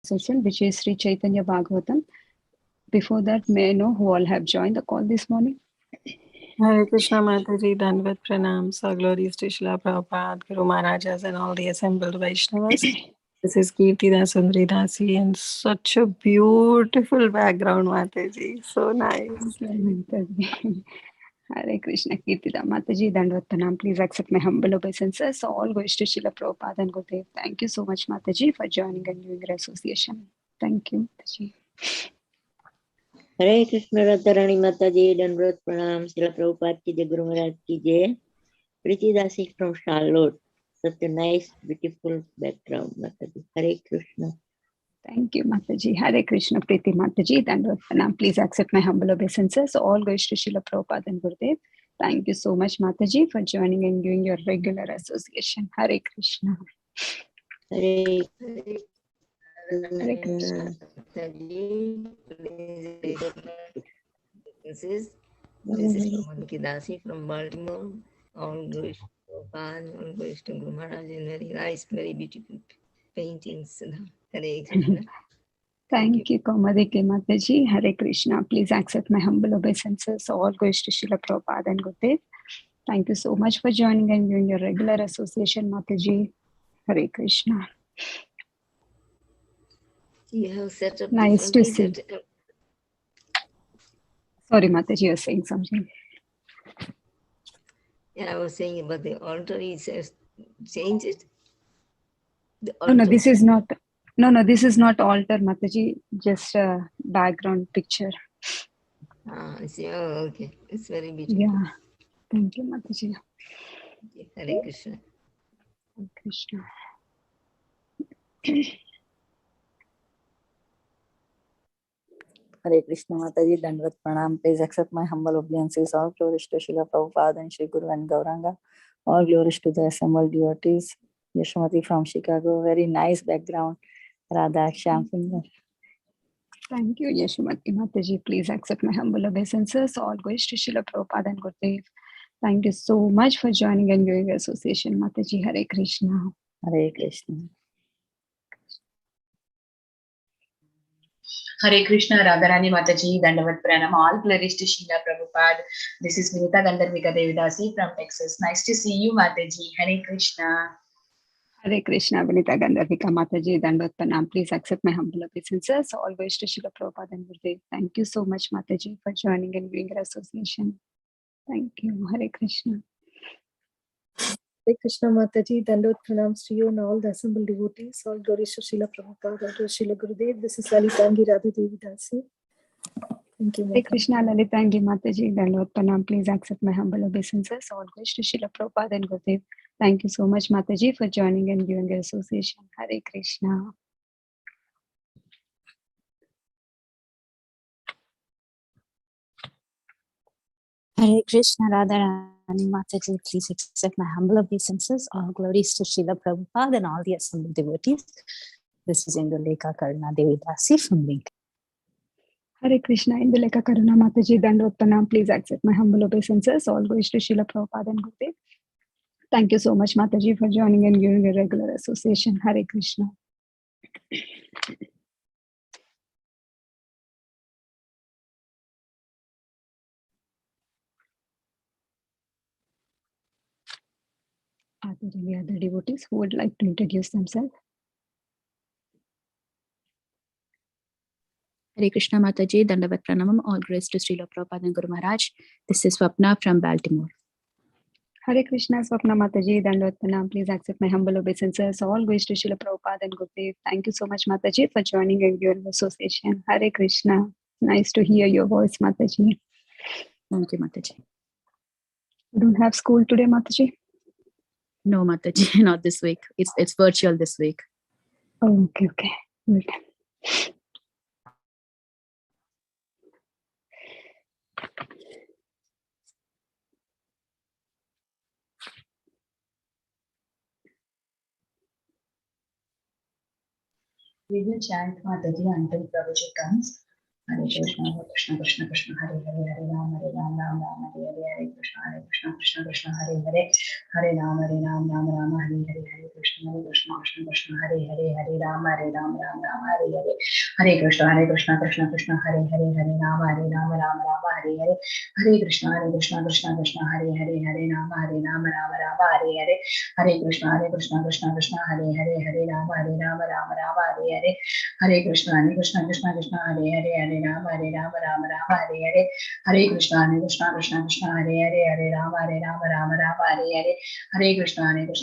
session, which is Sri Caitanya Bhagavatam. Before that, may I know who all have joined the call this morning? Hare Krishna Mataji, Dandavat Pranams, all glories to Srila Prabhupada, Guru Maharajas and all the assembled Vaishnavas. This is Kirti Sundari Dasi and such a beautiful background, Mataji. So nice. Hare Krishna, Kirtida Mataji, Dandavat Pranam. Please accept my humble obeisances. All goes to Srila Prabhupada and Gurudev. Thank you so much, Mataji, for joining and doing your association. Thank you, Mataji. हरे कृष्ण राधा रानी माता जी दंडवत प्रणाम श्रील प्रभुपाद की जय गुरु महाराज की जय प्रीति दासी from Charlotte such a nice beautiful background Mataji. Hare Krishna. Thank you, Mataji. Hare Krishna, Priti Mataji. Dandavat Pranam. Please accept my humble obeisances. All goes to Srila Prabhupada and Gurudev. Thank you so much, Mataji, for joining and doing your regular association. Hare Krishna. Hare Krishna. This is Monika Dasi from Baltimore. All goes to Prabhupada, all goes to Guru Maharaj, and very nice, very beautiful paintings. Hare Krishna. Thank you, Kamadike Mataji. Hare Krishna. Please accept my humble obeisances. All goes to Srila Prabhupada and Gurudev. Thank you so much for joining and doing your regular association, Mataji. Hare Krishna. You have set up nice to see. that, Sorry, Mataji, you were saying something. Yeah, I was saying about the altar. He says, change it. No, this is not. No, this is not altar, Mataji. Just a background picture. I see. Oh, okay. It's very beautiful. Yeah. Thank you, Mataji. Hare Krishna. Hare Krishna. Hare Krishna Mataji, Dandavat Pranam. Please accept my humble obeisances. All glories to Srila Prabhupada and Shri Guru and Gauranga. All glories to the assembled devotees. Yashmati from Chicago. Very nice background. Radha Shyam Sundar. Thank you, Yashmati Mataji. Please accept my humble obeisances. All goes to Srila Prabhupada and Gurudev. Thank you so much for joining and doing association, Mataji. Hare Krishna. Hare Krishna. Hare Krishna, Radharani Mataji, Dandavat Pranam, all glories to Srila Prabhupada. This is Vinita Gandharvika Devidasi from Texas. Nice to see you, Mataji. Hare Krishna. Hare Krishna, Vinita Gandharvika Mataji, Dandavat Pranam. Please accept my humble obeisances. Always to Srila Prabhupada and Gurudev. Thank you so much, Mataji, for joining and doing your association. Thank you. Hare Krishna. Hare Krishna Mataji, Dandavat Pranams to you and all the assembled devotees. All glories to Srila Prabhupada and to Srila Gurudev. This is Lalitangi Radha Devi Dasi. Thank you, Mataji. Hare Krishna, Lalitangi Mataji, Dandavat Pranam. Please accept my humble obeisances. All glories to Srila Prabhupada and Gurudev. Thank you so much, Mataji, for joining and doing your association. Hare Krishna. Hare Krishna, Radharani Mataji, please accept my humble obeisances. All glories to Srila Prabhupada and all the assembled devotees. This is Indulekha Karuna Devi Dasi from Link. Hare Krishna, Indulekha Karuna Mataji, Dandavat Pranam. Please accept my humble obeisances. All goes to Srila Prabhupada and Gurudev. Thank you so much, Mataji, for joining and giving a regular association. Hare Krishna. Are there any other devotees who would like to introduce themselves? Hare Krishna Mataji, Dandavat Pranamam, all grace to Srila Prabhupada and Guru Maharaj. This is Swapna from Baltimore. Hare Krishna, Swapna Mataji, Dandavat Pranam. Please accept my humble obeisances. All goes to Srila Prabhupada and Gurudev. Thank you so much, Mataji, for joining and your association. Hare Krishna. Nice to hear your voice, Mataji. Thank you, Mataji. You don't have school today, Mataji? No, Mataji, not this week. It's virtual this week. Oh, okay. Good. We will chant Mataji until Prabhuji comes. Hare Krishna Krishna Krishna Hare Hare Hare Ram Ram Hare Hare Krishna Krishna Krishna Hare Hare Hare Ram Ram Hare Hare Krishna Krishna Hare Hare Hare Ram Hare Ram Hare Hare Hare Krishna Krishna Krishna Hare Hare Hare Ram Ram Hare Hare Hare Krishna Krishna Hare Hare Hare Ram Hare Hare Hare Krishna Krishna Hare Hare Hare Ram Hare Hare Hare Krishna Krishna Hare Hare Hare Ram Hare Hare Hare Krishna Krishna Hare Hare Hare Ram Hare Hare Hare Krishna Krishna Hare Hare Hare Ram Hare Hare Hare Krishna Krishna Hare Hare Hare Ram Hare Hare Hare Krishna Krishna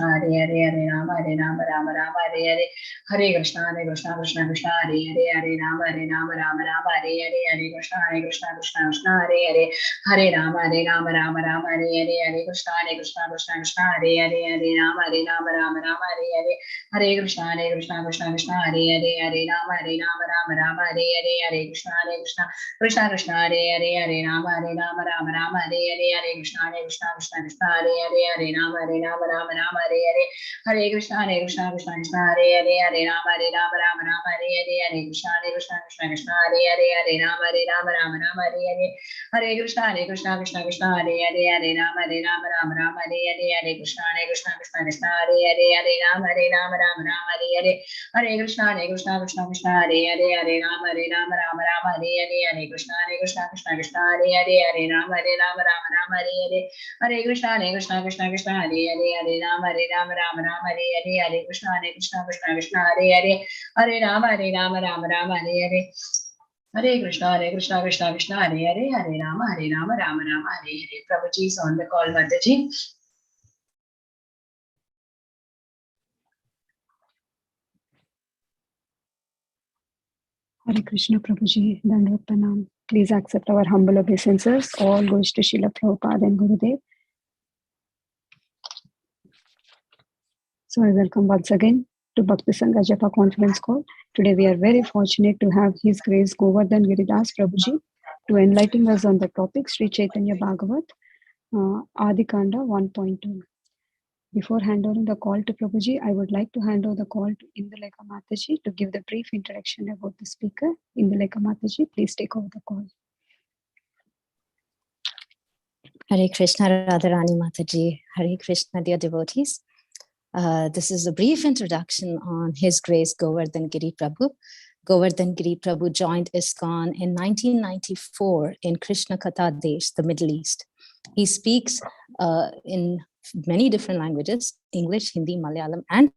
Hare Hare Hare Ram Hare Hare Hare Krishna Krishna Hare Hare Hare Ram Hare Hare Hare Krishna Krishna Hare Hare Hare Ram Hare Hare Hare Krishna Krishna Hare Hare Hare Ram Hare Hare Hare Krishna Krishna Hare Hare Hare Ram Hare Hare Hare Hare Krishna Krishna Hare Hare Hare Ram Hare Hare Hare Krishna Krishna Hare Hare Hare Ram Hare Hare Hare Hare Krishna Krishna Hare Hare Hare Ram Hare Hare Hare Krishna Krishna Hare Hare Hare Ram Hare Hare Hare Hare Krishna Krishna Hare Hare Hare Ram Hare Hare Hare Krishna Krishna Hare Hare Hare Ram Hare Hare Hare Krishna Krishna Hare Hare Hare Ram Hare Hare Hare Krishna Krishna Hare Hare Hare Ram Hare Hare Hare Krishna Krishna Hare Hare Hare Ram Hare Hare. Prabhuji is on the call, Mataji. Hare Krishna Prabhuji, Dandavat Pranam. Please accept our humble obeisances. All goes to Srila Prabhupada and Gurudev. So I welcome once again to Bhakti Sangha Japa conference call. Today we are very fortunate to have His Grace Govardhana Giri Prabhuji to enlighten us on the topic Sri Caitanya Bhagavat, Adi Khanda 1.2. Before handing the call to Prabhuji, I would like to hand over the call to Indulekha Mataji to give the brief introduction about the speaker. Indulekha Mataji, please take over the call. Hare Krishna Radharani Mataji. Hare Krishna, dear devotees. This is a brief introduction on His Grace Govardhana Giri Prabhu. Govardhana Giri Prabhu joined ISKCON in 1994 in Krishna Katha Desh, the Middle East. He speaks in many different languages, English, Hindi, Malayalam, and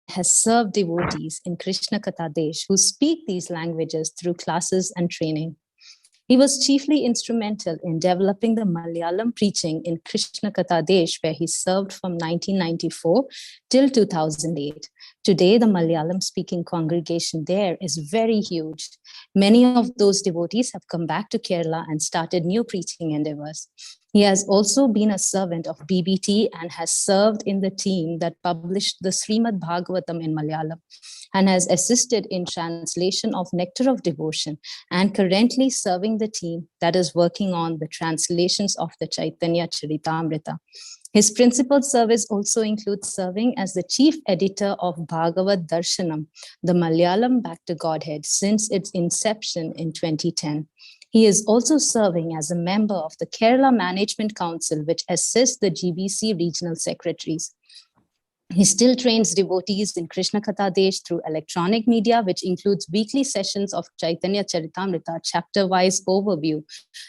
has served devotees in Krishna Katha Desh who speak these languages through classes and training. He was chiefly instrumental in developing the Malayalam preaching in Krishna Katha Desh, where he served from 1994 till 2008. Today, the Malayalam-speaking congregation there is very huge. Many of those devotees have come back to Kerala and started new preaching endeavors. He has also been a servant of BBT and has served in the team that published the Srimad Bhagavatam in Malayalam and has assisted in translation of Nectar of Devotion and currently serving the team that is working on the translations of the Caitanya Charitamrita. His principal service also includes serving as the chief editor of Bhagavad Darshanam, the Malayalam Back to Godhead, since its inception in 2010. He is also serving as a member of the Kerala Management Council, which assists the GBC regional secretaries. He still trains devotees in Krishna Katha Desh through electronic media, which includes weekly sessions of Caitanya Charitamrita, chapter-wise overview,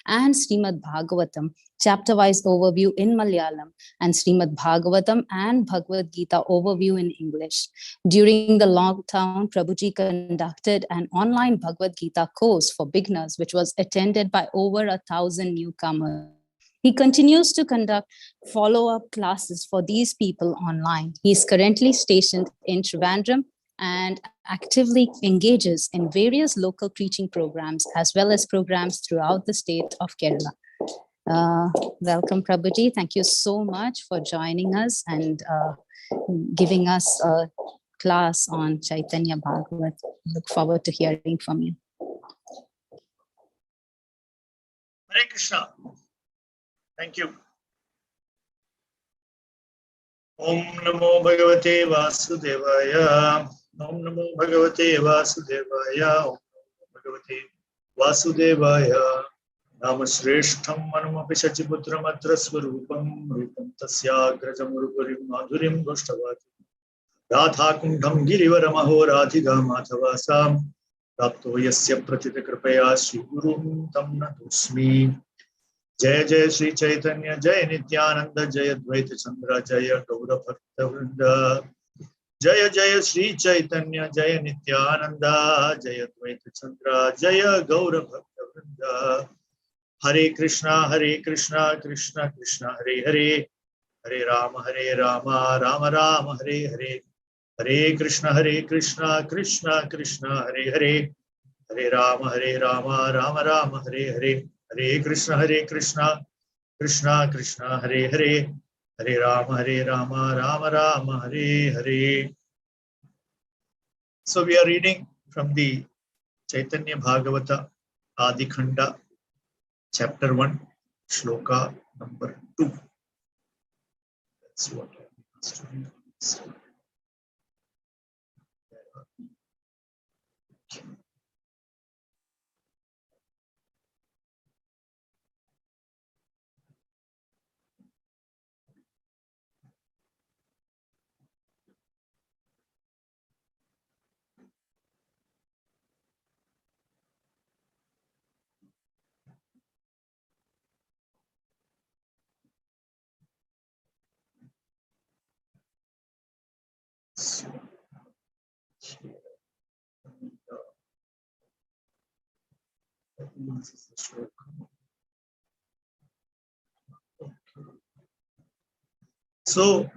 and Srimad Bhagavatam, chapter-wise overview in Malayalam, and Srimad Bhagavatam and Bhagavad Gita overview in English. During the lockdown, Prabhuji conducted an online Bhagavad Gita course for beginners, which was attended by over 1,000 newcomers. He continues to conduct follow-up classes for these people online. He is currently stationed in Trivandrum and actively engages in various local preaching programs as well as programs throughout the state of Kerala. Welcome, Prabhuji. Thank you so much for joining us and giving us a class on Caitanya Bhagavat. Look forward to hearing from you. Hare Krishna. Thank you. Om Namo Bhagavate Vasudevaya. Om Namo Bhagavate Vasudevaya. Om Namo Bhagavate Vasudevaya Namashreshtham Manumapi Shachiputramatra Swarupam Rupam Tasyagrajam Rupurim Madhurim Gostavati Radha Kundam Girivaramaho Radhiga Madhavasam Rapto Yasya Pratita Kripaya Shri Gurum Tam Natusmi Jaya Jaya Shri Chaitanya Jaya Nityananda Jaya Dvaita Chandra Jaya Gaura Bhakta Vrinda Jaya Jaya Shri Chaitanya Jaya Nityananda Jaya Dvaita Chandra Jaya Gaura Bhakta Vrinda Hare Krishna Krishna Krishna Hare Hare Hare Rama Rama Rama Hare Hare Hare Krishna Krishna Krishna Hare Hare Hare Rama Rama Rama Hare Hare Hare Krishna Krishna Krishna Hare Hare Hare Rama Rama Rama Hare Hare. So we are reading from the Caitanya Bhagavata Adi Khanda, chapter 1, shloka number 2. That's what I was to read. So,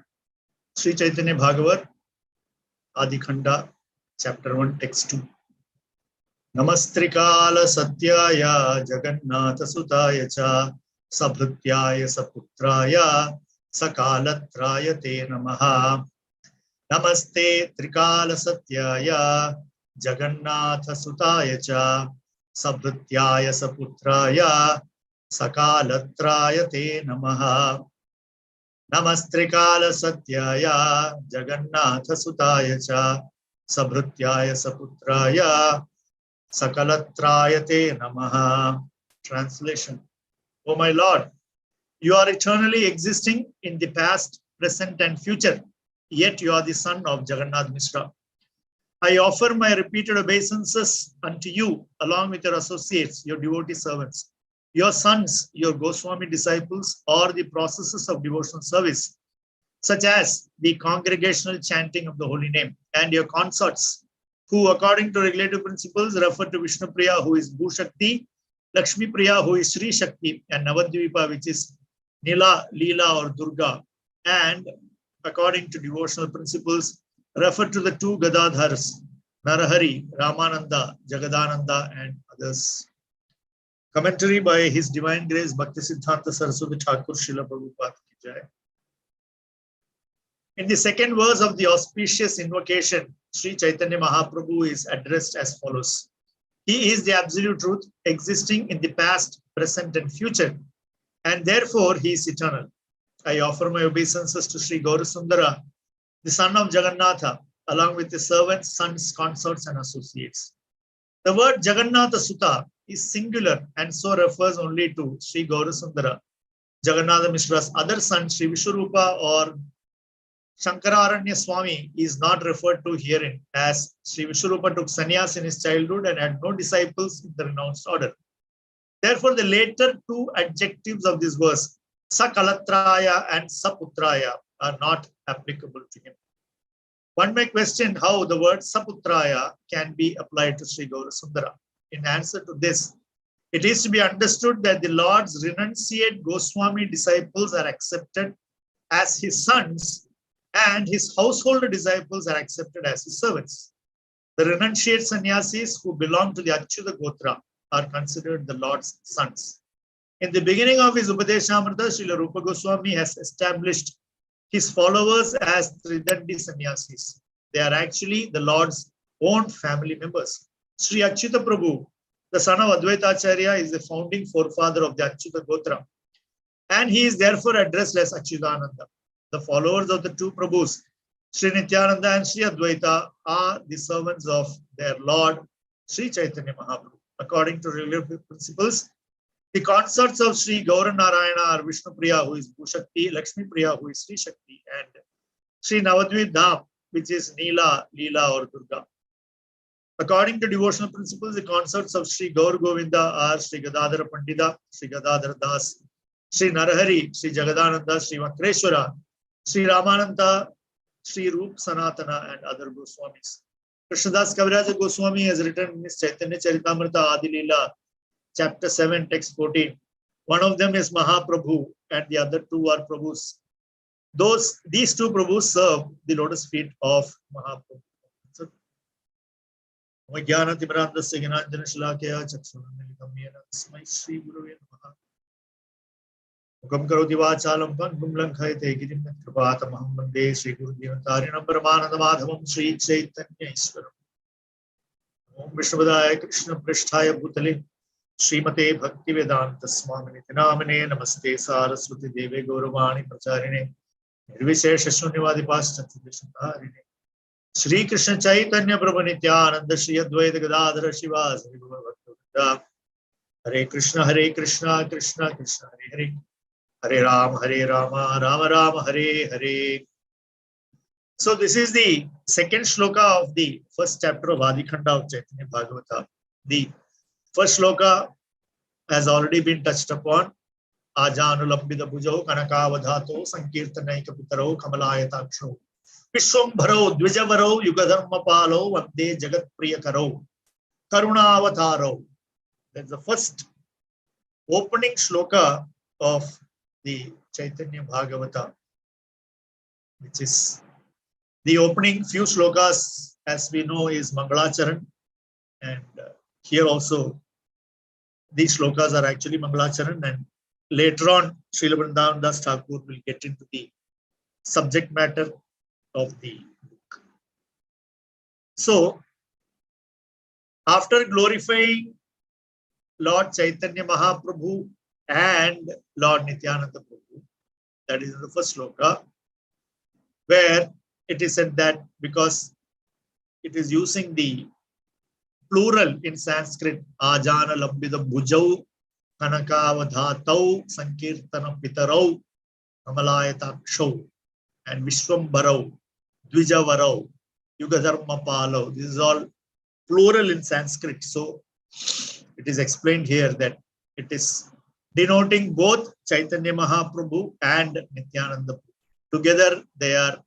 Sri Caitanya Bhagavat, Adi Khanda, chapter 1, text 2. Namastrikala Satyaya Jagannatha Sutaya Cha Sabhutyaya Saputraya Sakalatraya Te Namaha. Namaste Trikala Satyaya Jagannatha Sutaya Cha Sabhutyaya Saputraya Sakalatraya Te Namaha. Namastrikala Satyaya Jagannatha Sutaya Cha Sabhutyaya Saputraya Sakalatraya Te Namaha. Translation. O my Lord, you are eternally existing in the past, present and future, yet you are the son of Jagannath Mishra. I offer my repeated obeisances unto you along with your associates, your devotee servants, your sons, your Goswami disciples, or the processes of devotional service, such as the congregational chanting of the holy name, and your consorts, who according to regulative principles refer to Vishnu Priya, who is Bhu Shakti, Lakshmi Priya, who is Sri Shakti, and Navadvipa, which is Nila, Leela or Durga, and according to devotional principles refer to the two Gadadhars, Narahari, Ramananda, Jagadananda, and others. Commentary by His Divine Grace Bhaktisiddhanta Saraswati Thakur Srila Prabhupada ki jai. In the second verse of the auspicious invocation, Sri Chaitanya Mahaprabhu is addressed as follows. He is the absolute truth, existing in the past, present, and future, and therefore he is eternal. I offer my obeisances to Sri Gaurasundara, the son of Jagannatha, along with his servants, sons, consorts, and associates. The word Jagannatha Sutta is singular and so refers only to Sri Gaurasundara, Jagannatha Mishra's other son, Sri Vishwarupa or Shankararanya Swami, is not referred to herein, as Sri Vishwarupa took sannyas in his childhood and had no disciples in the renounced order. Therefore, the later two adjectives of this verse, Sakalatraya and Saputraya, are not applicable to him. One may question how the word Saputraya can be applied to Sri Gaurasundara. In answer to this, it is to be understood that the Lord's renunciate Goswami disciples are accepted as his sons, and his household disciples are accepted as his servants. The renunciate sannyasis who belong to the Achyuta Gotra are considered the Lord's sons. In the beginning of his Upadeshamrita, Srila Rupa Goswami has established his followers as Tridandi sannyasis. They are actually the Lord's own family members. Sri Achyuta Prabhu, the son of Advaita Acharya, is the founding forefather of the Achyuta Gotra, and he is therefore addressed as Achyutananda. The followers of the two Prabhus, Sri Nityananda and Sri Advaita, are the servants of their Lord, Sri Chaitanya Mahaprabhu. according to regular principles. The consorts of Sri Gauranarayana are Vishnu Priya, who is Bhushakti, Lakshmi Priya, who is Sri Shakti, and Sri Navadvip Dham, which is Neela, Leela or Durga. According to devotional principles, the consorts of Sri Gaur Govinda are Sri Gadadhara Pandita, Sri Gadadhara Das, Sri Narahari, Sri Jagadananda, Sri Makreshwara, Sri Ramananda, Sri Rup Sanatana, and other Goswamis. Krishnadas Kaviraja Goswami has written in his Chaitanya Charitamrita Adi Leela, chapter 7, text 14. One of them is Mahaprabhu, and the other two are Prabhus. These two Prabhus serve the lotus feet of Mahaprabhu. So, Jnana Timirandasya Gyananjana Shalakaya Chakshunamilitam Yena Tasmai Shri Gurave Namaha. Mukam Karoti Vachalam Pangum Lankhayate Girim Kripatamaham Vande Shri Guru Devantarinam Paramananda Madhavam Shri Chaitanya Iswaram. Om Vishnupadaya Krishna Pristhaya Bhutale Srimate Bhaktivedanta Swamini Namane Namaste Saraswati Deve Gauravani Pracharine Nirvishesha Shunyavadi Paschatideshantarine Shri Krishna Chaitanya Prabhu Nityananda Shri Advaita Gadadhara Shivas Hare Krishna Krishna Krishna Hare Hare Hare Rama Rama Rama Hare Hare. So this is the second shloka of the first chapter of Adi Khanda of Caitanya Bhagavata. The first shloka has already been touched upon. Ajanulambida bhujau kanakavadhato sankirtanaika pitaro kamalayataksho Vishwambharo Dvijavaro Yugadharma Palo Vande Jagat Priyakaro Karunavataro. That's the first opening shloka of the Caitanya Bhagavata, which is the opening few shlokas, as we know, is Mangalacharan, and here also these shlokas are actually Mangalacharan, and later on Srila Vrindavan Das Thakur will get into the subject matter of the book. So, after glorifying Lord Chaitanya Mahaprabhu and Lord Nityananda Prabhu, that is in the first shloka, where it is said that because it is using the plural in Sanskrit, Ajana Lambida Bhujau, Kanakavadhatau, Sankirtana Pitarau, Kamalayataksho, and Vishwambarau, Dvijavarau, Yugadharma Palau. This is all plural in Sanskrit. So it is explained here that it is denoting both Chaitanya Mahaprabhu and Nityananda. Together they are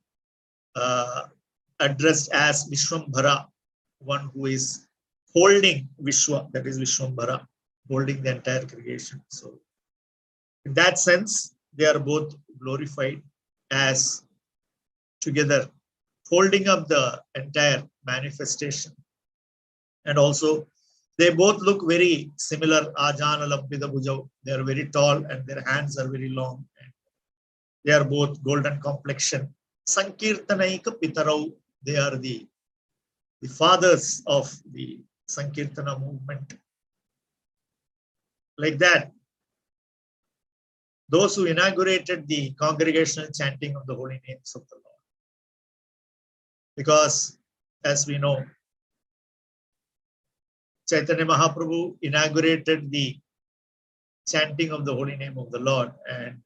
addressed as Vishwambhara, one who is holding Vishwa, that is Vishwambhara, holding the entire creation. So in that sense, they are both glorified as together holding up the entire manifestation. And also they both look very similar. Ajana Lampida Bhujau, they are very tall and their hands are very long, and they are both golden complexion. Sankirtanaika Pitarau, they are the fathers of the Sankirtana movement. Like that, those who inaugurated the congregational chanting of the holy names of the Lord. Because as we know, Chaitanya Mahaprabhu inaugurated the chanting of the holy name of the Lord, and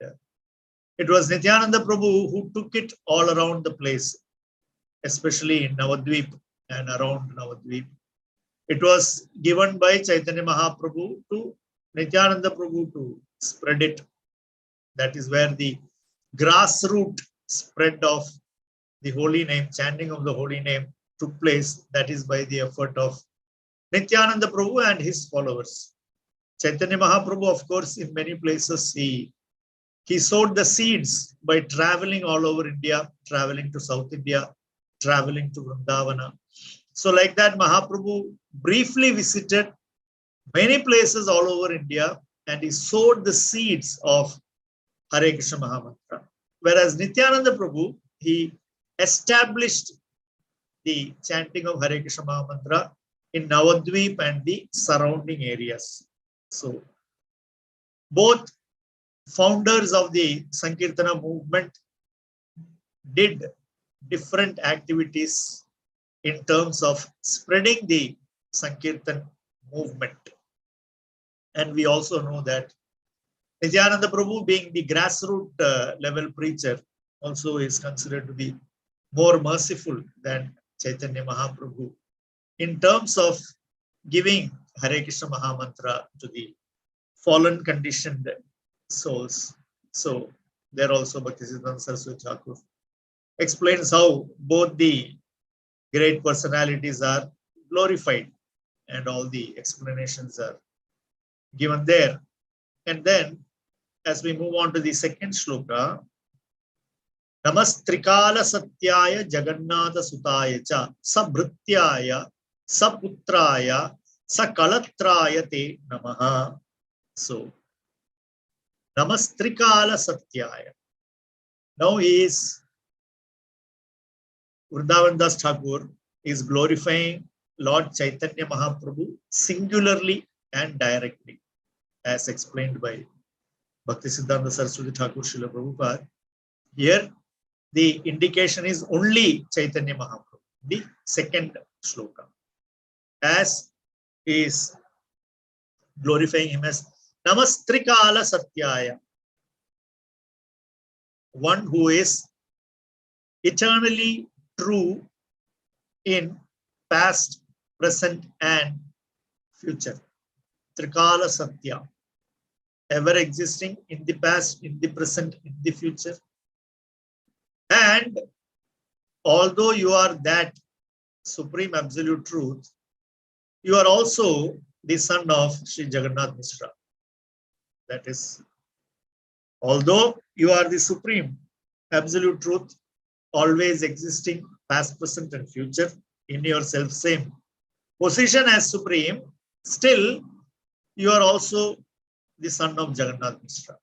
it was Nityananda Prabhu who took it all around the place, especially in Navadvip and around Navadvip. It was given by Chaitanya Mahaprabhu to Nityananda Prabhu to spread it. That is where the grassroots spread of the holy name, chanting of the holy name took place. That is by the effort of Nityananda Prabhu and his followers. Chaitanya Mahaprabhu, of course, in many places, he sowed the seeds by traveling all over India, traveling to South India, traveling to Vrindavana. So like that, Mahaprabhu briefly visited many places all over India, and he sowed the seeds of Hare Krishna Mahamantra. Whereas Nityananda Prabhu, he established the chanting of Hare Krishna Mahamantra in Navadvip and the surrounding areas. So both founders of the Sankirtana movement did different activities in terms of spreading the Sankirtan movement. And we also know that Nityananda Prabhu, being the grassroots level preacher, also is considered to be more merciful than Chaitanya Mahaprabhu in terms of giving Hare Krishna Mahamantra to the fallen conditioned souls. So there also Bhaktisiddhanta Saraswati Thakur explains how both the great personalities are glorified, and all the explanations are given there. And then as we move on to the second shloka, Namastrikala Satyaya Jagannatha Sutaya Cha Sabhrityaya Saputraya Sakalatraya Te Namaha. So Namastrikala Satyaya. Now Vrindavan Das Thakur is glorifying Lord Chaitanya Mahaprabhu singularly and directly, as explained by Bhaktisiddhanta Saraswati Thakur Srila Prabhupada. Here, the indication is only Chaitanya Mahaprabhu, the second shloka, as is glorifying him as Namastrikala Satyaya, one who is eternally true in past, present, and future. Trikala Satya, ever existing in the past, in the present, in the future. And although you are that supreme absolute truth, you are also the son of Sri Jagannath Mishra. That is, although you are the supreme absolute truth, always existing past, present, and future in your self-same position as supreme, still you are also the son of Jagannath Mishra.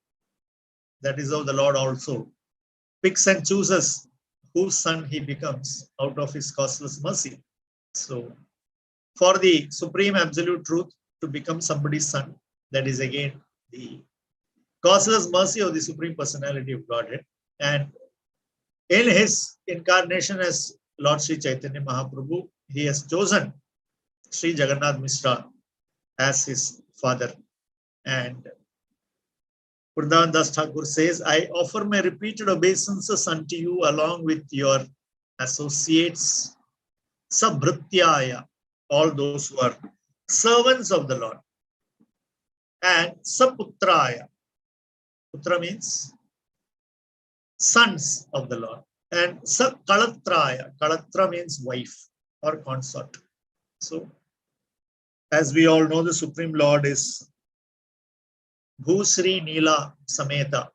That is how the Lord also picks and chooses whose son he becomes out of his causeless mercy. So for the supreme absolute truth to become somebody's son, that is again the causeless mercy of the Supreme Personality of Godhead. And in his incarnation as Lord Sri Chaitanya Mahaprabhu, he has chosen Sri Jagannath Mishra as his father. And Vrindavan Das Thakur says, I offer my repeated obeisances unto you along with your associates, Sabhrityaya, all those who are servants of the Lord, and Saputraya. Putra means sons of the Lord, and Sakalatraya. Kalatra means wife or consort. So, as we all know, the Supreme Lord is Bhusri Nila Sameta.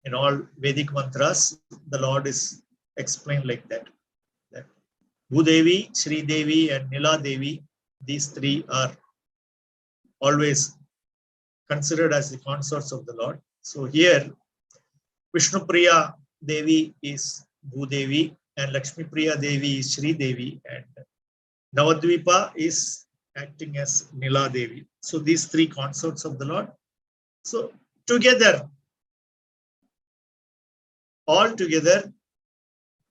In all Vedic mantras, the Lord is explained like that. Bhudevi, Sri Devi, and Nila Devi, these three are always considered as the consorts of the Lord. So here, Vishnu Priya Devi is Bhudevi, and Lakshmi Priya Devi is Sri Devi, and Navadvipa is acting as Nila Devi. So these three consorts of the Lord. So together, all together,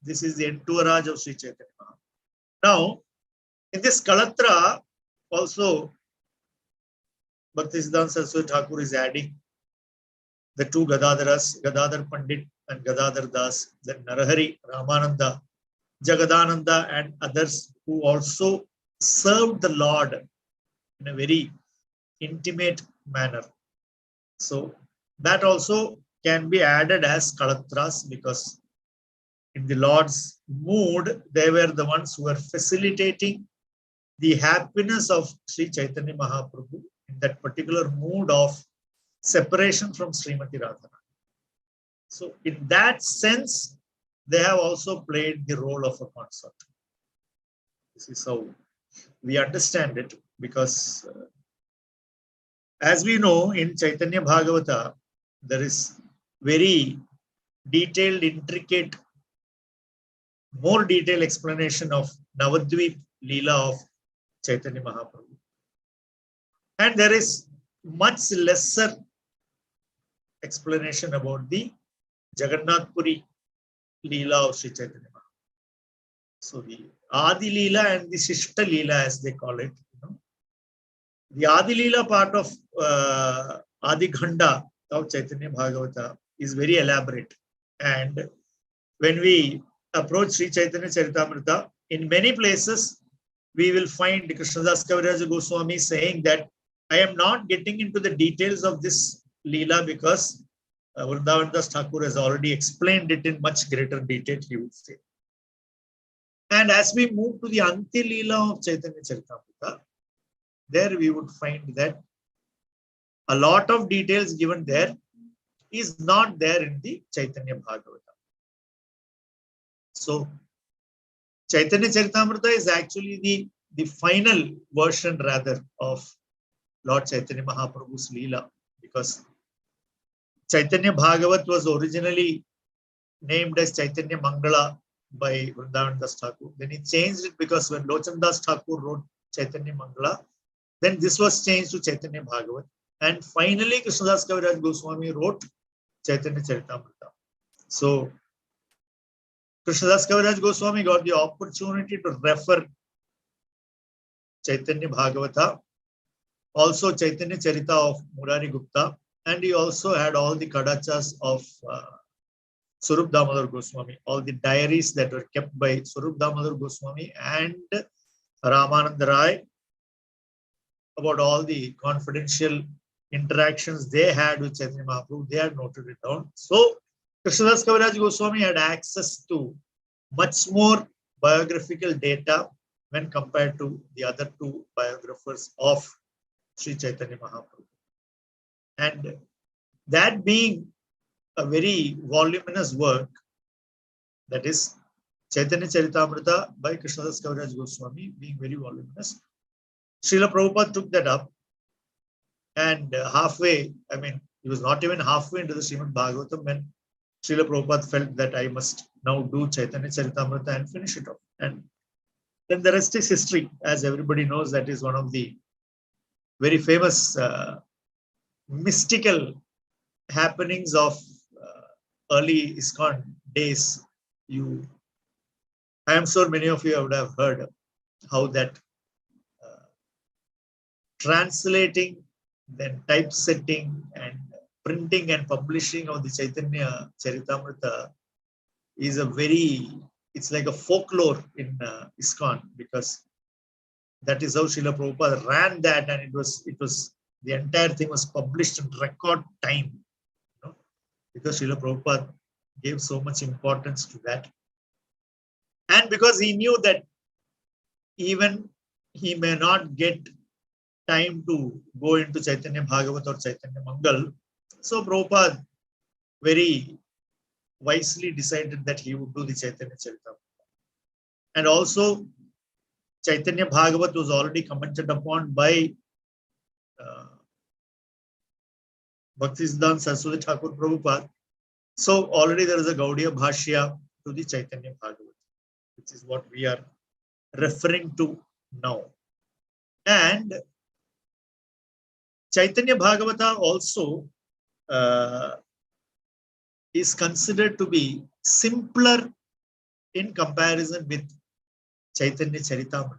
this is the entourage of Sri Chaitanya. Now, in this Kalatra, also, Bhaktisiddhanta Saraswati Thakur is adding the two Gadadharas, Gadadhar Pandit and Gadadhar Das, then Narahari, Ramananda, Jagadananda, and others who also served the Lord in a very intimate manner. So that also can be added as Kalatras, because in the Lord's mood, they were the ones who were facilitating the happiness of Sri Chaitanya Mahaprabhu in that particular mood of separation from Srimati Radharani. So in that sense, they have also played the role of a consort. This is how we understand it, because as we know, in Caitanya Bhagavata, there is very detailed, intricate, more detailed explanation of Navadvip Leela of Chaitanya Mahaprabhu. And there is much lesser explanation about the Jagannath Puri Leela of Sri Chaitanya Mahaprabhu. So the Adi Leela and the Shishta Leela, as they call it, The Adi Leela part of Adi Khanda of Caitanya Bhagavata is very elaborate. And when we approach Sri Chaitanya Charitamrita, in many places, we will find Krishnadas Kaviraj Goswami saying that I am not getting into the details of this Leela because Vrindavan Das Thakur has already explained it in much greater detail, he would say. And as we move to the Anti Leela of Chaitanya Charitamrita, there we would find that a lot of details given there is not there in the Caitanya Bhagavata. So, Chaitanya Charitamrita is actually the final version rather of Lord Chaitanya Mahaprabhu's Leela, because Chaitanya Bhagavat was originally named as Chaitanya Mangala by Vrindavan Das Thakur. Then he changed it because when Lochan Das Thakur wrote Chaitanya Mangala, then this was changed to Chaitanya Bhagavat. And finally, Krishnadas Kaviraj Goswami wrote Chaitanya Charitamrita. So, Krishnadas Kaviraj Goswami got the opportunity to refer Chaitanya Bhagavata, also Chaitanya Charita of Murari Gupta, and he also had all the Kadachas of Swarup Damodar Goswami, all the diaries that were kept by Swarup Damodar Goswami and Ramananda Rai about all the confidential interactions they had with Chaitanya Mahaprabhu. They had noted it down. So, Krishnadas Kaviraj Goswami had access to much more biographical data when compared to the other two biographers of Sri Chaitanya Mahaprabhu. And that being a very voluminous work, that is Chaitanya Charitamrita by Krishnadas Kaviraj Goswami being very voluminous, Srila Prabhupada took that up, and halfway, I mean, he was not even halfway into the Srimad Bhagavatam when Srila Prabhupada felt that I must now do Chaitanya Charitamrita and finish it off. And then the rest is history. As everybody knows, that is one of the very famous mystical happenings of early ISKCON days. I am sure many of you would have heard how that translating, then typesetting and printing and publishing of the Chaitanya Charitamrita is it's like a folklore in ISKCON, because that is how Srila Prabhupada ran that, and it was the entire thing was published in record time, because Srila Prabhupada gave so much importance to that. And because he knew that even he may not get time to go into Chaitanya Bhagavat or Chaitanya Mangal, so Prabhupada very wisely decided that he would do the Chaitanya Charitamrita. And also, Chaitanya Bhagavat was already commented upon by Bhaktisiddhanta Saraswati Thakur Prabhupada. So already there is a Gaudiya Bhashya to the Chaitanya Bhagavat, which is what we are referring to now. And Chaitanya Bhagavata also is considered to be simpler in comparison with Chaitanya Charitamrita.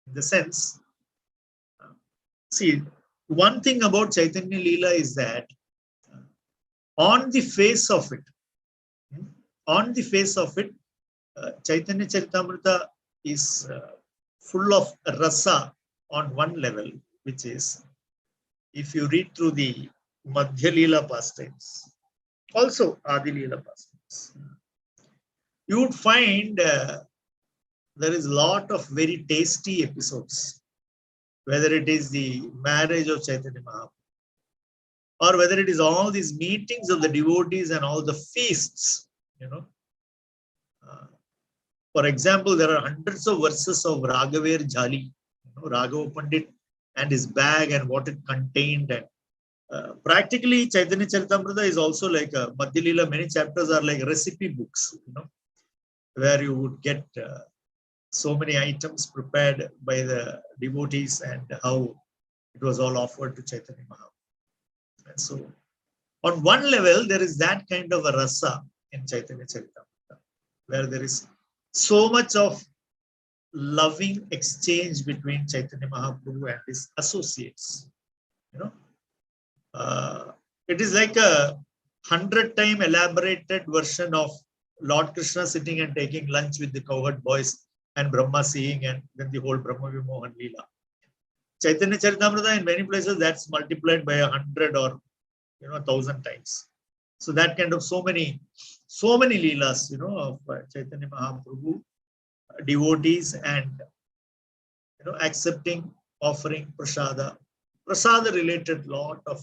In the sense, see, one thing about Chaitanya Leela is that on the face of it, Chaitanya Charitamrita is full of rasa on one level, which is, if you read through the Madhya Leela pastimes, also Adi Leela pastimes, you would find there is a lot of very tasty episodes, whether it is the marriage of Chaitanya Mahaprabhu, or whether it is all these meetings of the devotees and all the feasts, for example, there are hundreds of verses of Raghaver Jali, Raghava Pandit and his bag and what it contained. And practically, Chaitanya Charitamrita is also like a Madhya Leela. Many chapters are like recipe books, where you would get so many items prepared by the devotees and how it was all offered to Chaitanya Mahaprabhu. And so, on one level, there is that kind of a rasa in Chaitanya Charitamrita, where there is so much of loving exchange between Chaitanya Mahaprabhu and his associates. It is like a 100-time elaborated version of Lord Krishna sitting and taking lunch with the cowherd boys and Brahma seeing, and then the whole Brahma Vimohan Leela. Chaitanya Charitamrita in many places that's multiplied by 100 or 1,000 times. So that kind of so many leelas, of Chaitanya Mahaprabhu, devotees, and accepting, offering prasada related lot of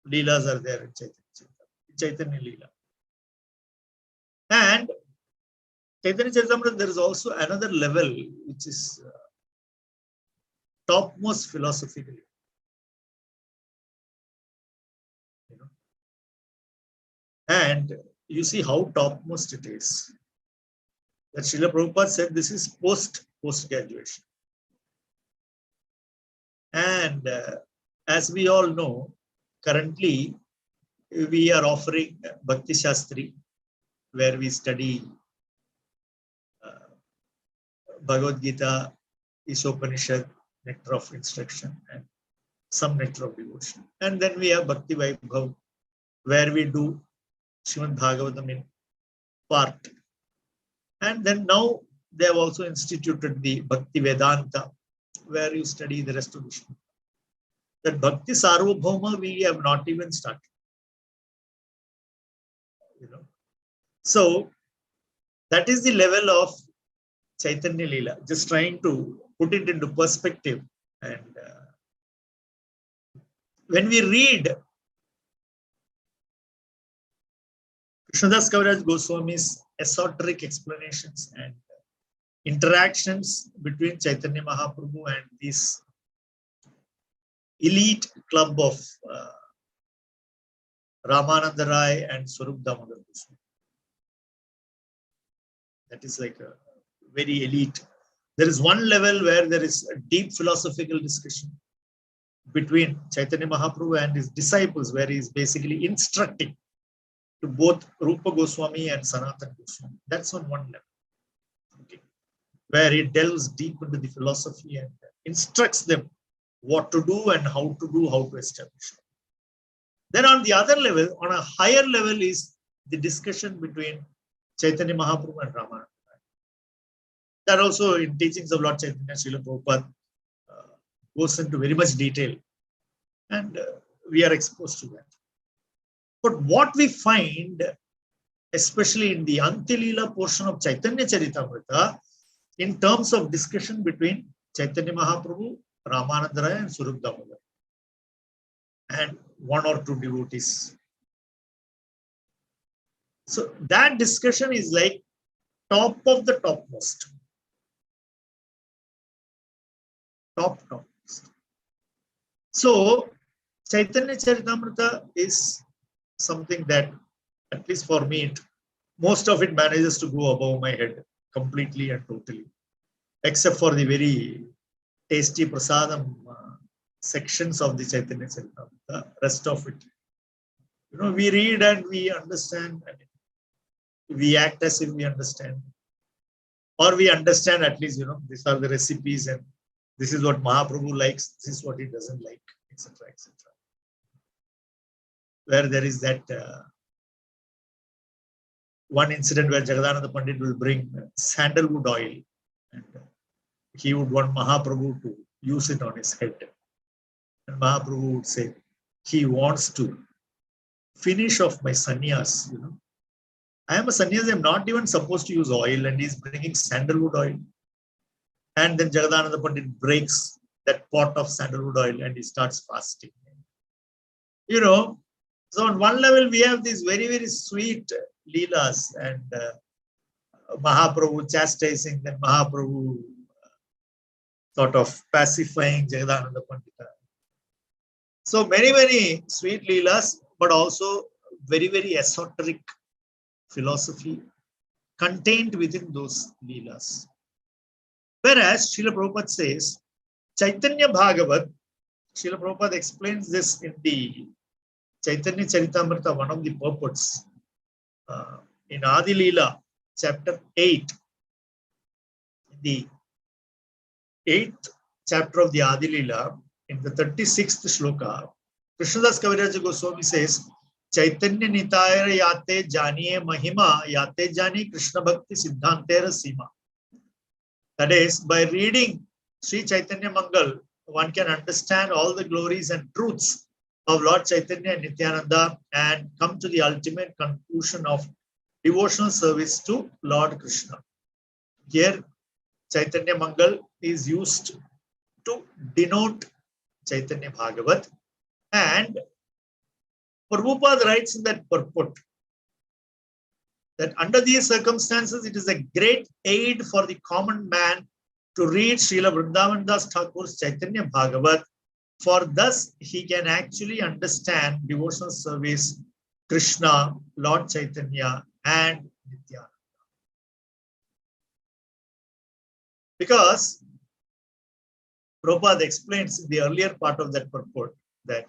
leelas are there in Chaitanya Leela. And Chaitanya Charitamrita, there is also another level which is topmost philosophically. And you see how topmost it is. That Srila Prabhupada said this is post-graduation. And as we all know, currently we are offering Bhakti Shastri, where we study Bhagavad Gita, Ishopanishad, nectar of instruction, and some nectar of devotion. And then we have Bhakti Vaibhav, where we do Srimad Bhagavatam in part. And then now they have also instituted the Bhakti Vedanta, where you study the rest of the Srimad. That Bhakti Sarvabhauma we have not even started. So that is the level of Chaitanya Leela, just trying to put it into perspective. And when we read Krishnadas Kaviraj Goswami's esoteric explanations and interactions between Chaitanya Mahaprabhu and this elite club of Ramananda Rai and Swarup Damodar Goswami. That is like a very elite. There is one level where there is a deep philosophical discussion between Chaitanya Mahaprabhu and his disciples, where he is basically instructing to both Rupa Goswami and Sanatana Goswami. That's on one level. Okay. Where he delves deep into the philosophy and instructs them what to do and how to establish. Then on the other level, on a higher level, is the discussion between Chaitanya Mahaprabhu and Ramananda. That also in teachings of Lord Chaitanya, Srila Prabhupada goes into very much detail, and we are exposed to that. But what we find, especially in the Antilila portion of Chaitanya Charitamrita, in terms of discussion between Chaitanya Mahaprabhu, Ramananda Rai, and Swarup Damodar, and one or two devotees. So that discussion is like top of the topmost. Topmost. So Chaitanya Charitamrita is something that, at least for me, most of it manages to go above my head completely and totally, except for the very tasty prasadam sections of the Chaitanya Charitamrita. The rest of it, we read and we understand, and we act as if we understand, or we understand at least, these are the recipes and this is what Mahaprabhu likes, this is what he doesn't like, etc., etc. Where there is that one incident where Jagadananda Pandit will bring sandalwood oil, and he would want Mahaprabhu to use it on his head. And Mahaprabhu would say, he wants to finish off my sannyas. I am a sannyas, I am not even supposed to use oil, and he is bringing sandalwood oil. And then Jagadananda Pandit breaks that pot of sandalwood oil and he starts fasting. So on one level, we have these very, very sweet leelas and Mahaprabhu chastising, then Mahaprabhu sort of pacifying Jagadananda Pandita. So many, many sweet leelas, but also very, very esoteric philosophy contained within those leelas. Whereas Srila Prabhupada says, Caitanya Bhagavat, Srila Prabhupada explains this in the Chaitanya Charitamrita, one of the purports, in Adi Leela, chapter 8, the 8th chapter of the Adi Leela, in the 36th shloka, Krishnadas Kaviraj Goswami says, Chaitanya Nitayara Yate Janiye Mahima Yate Jani Krishna Bhakti Siddhantera Sima. That is, by reading Sri Chaitanya Mangal, one can understand all the glories and truths of Lord Chaitanya and Nityananda and come to the ultimate conclusion of devotional service to Lord Krishna. Here, Caitanya Mangal is used to denote Caitanya Bhagavat, and Prabhupada writes in that purport that under these circumstances, it is a great aid for the common man to read Srila Vrindavan Das Thakur's Caitanya Bhagavat, for thus he can actually understand devotional service, Krishna, Lord Chaitanya, and Nityananda. Because Prabhupada explains in the earlier part of that purport that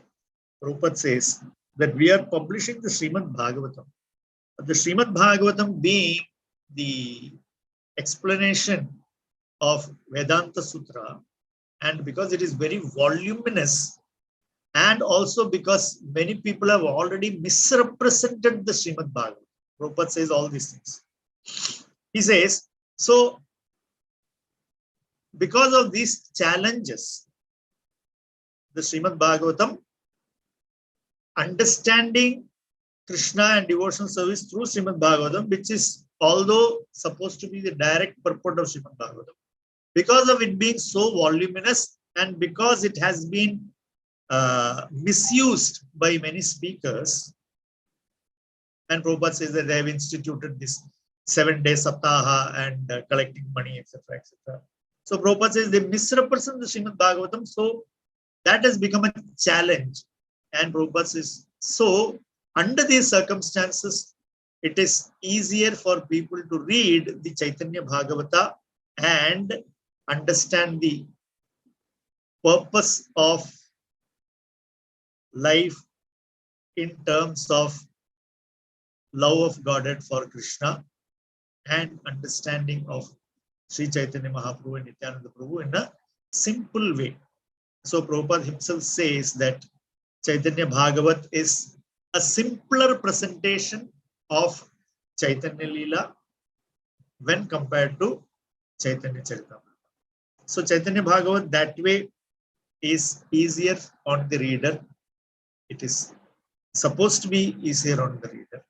Prabhupada says that we are publishing the Srimad Bhagavatam. The Srimad Bhagavatam being the explanation of Vedanta Sutra, and because it is very voluminous, and also because many people have already misrepresented the Srimad Bhagavatam. Prabhupada says all these things. He says, so because of these challenges, the Srimad Bhagavatam, understanding Krishna and devotional service through Srimad Bhagavatam, which is although supposed to be the direct purport of Srimad Bhagavatam, because of it being so voluminous and because it has been misused by many speakers, and Prabhupada says that they have instituted this 7-day saptaha and collecting money, etc., etc. So Prabhupada says they misrepresent the Srimad Bhagavatam, so that has become a challenge. And Prabhupada says, so under these circumstances, it is easier for people to read the Caitanya Bhagavata and understand the purpose of life in terms of love of Godhead for Krishna and understanding of Sri Chaitanya Mahaprabhu and Nityananda Prabhu in a simple way. So Prabhupada himself says that Caitanya Bhagavat is a simpler presentation of Chaitanya Leela when compared to Chaitanya Charitamrita. So Chaitanya Bhagavat that way is easier on the reader. It is supposed to be easier on the reader.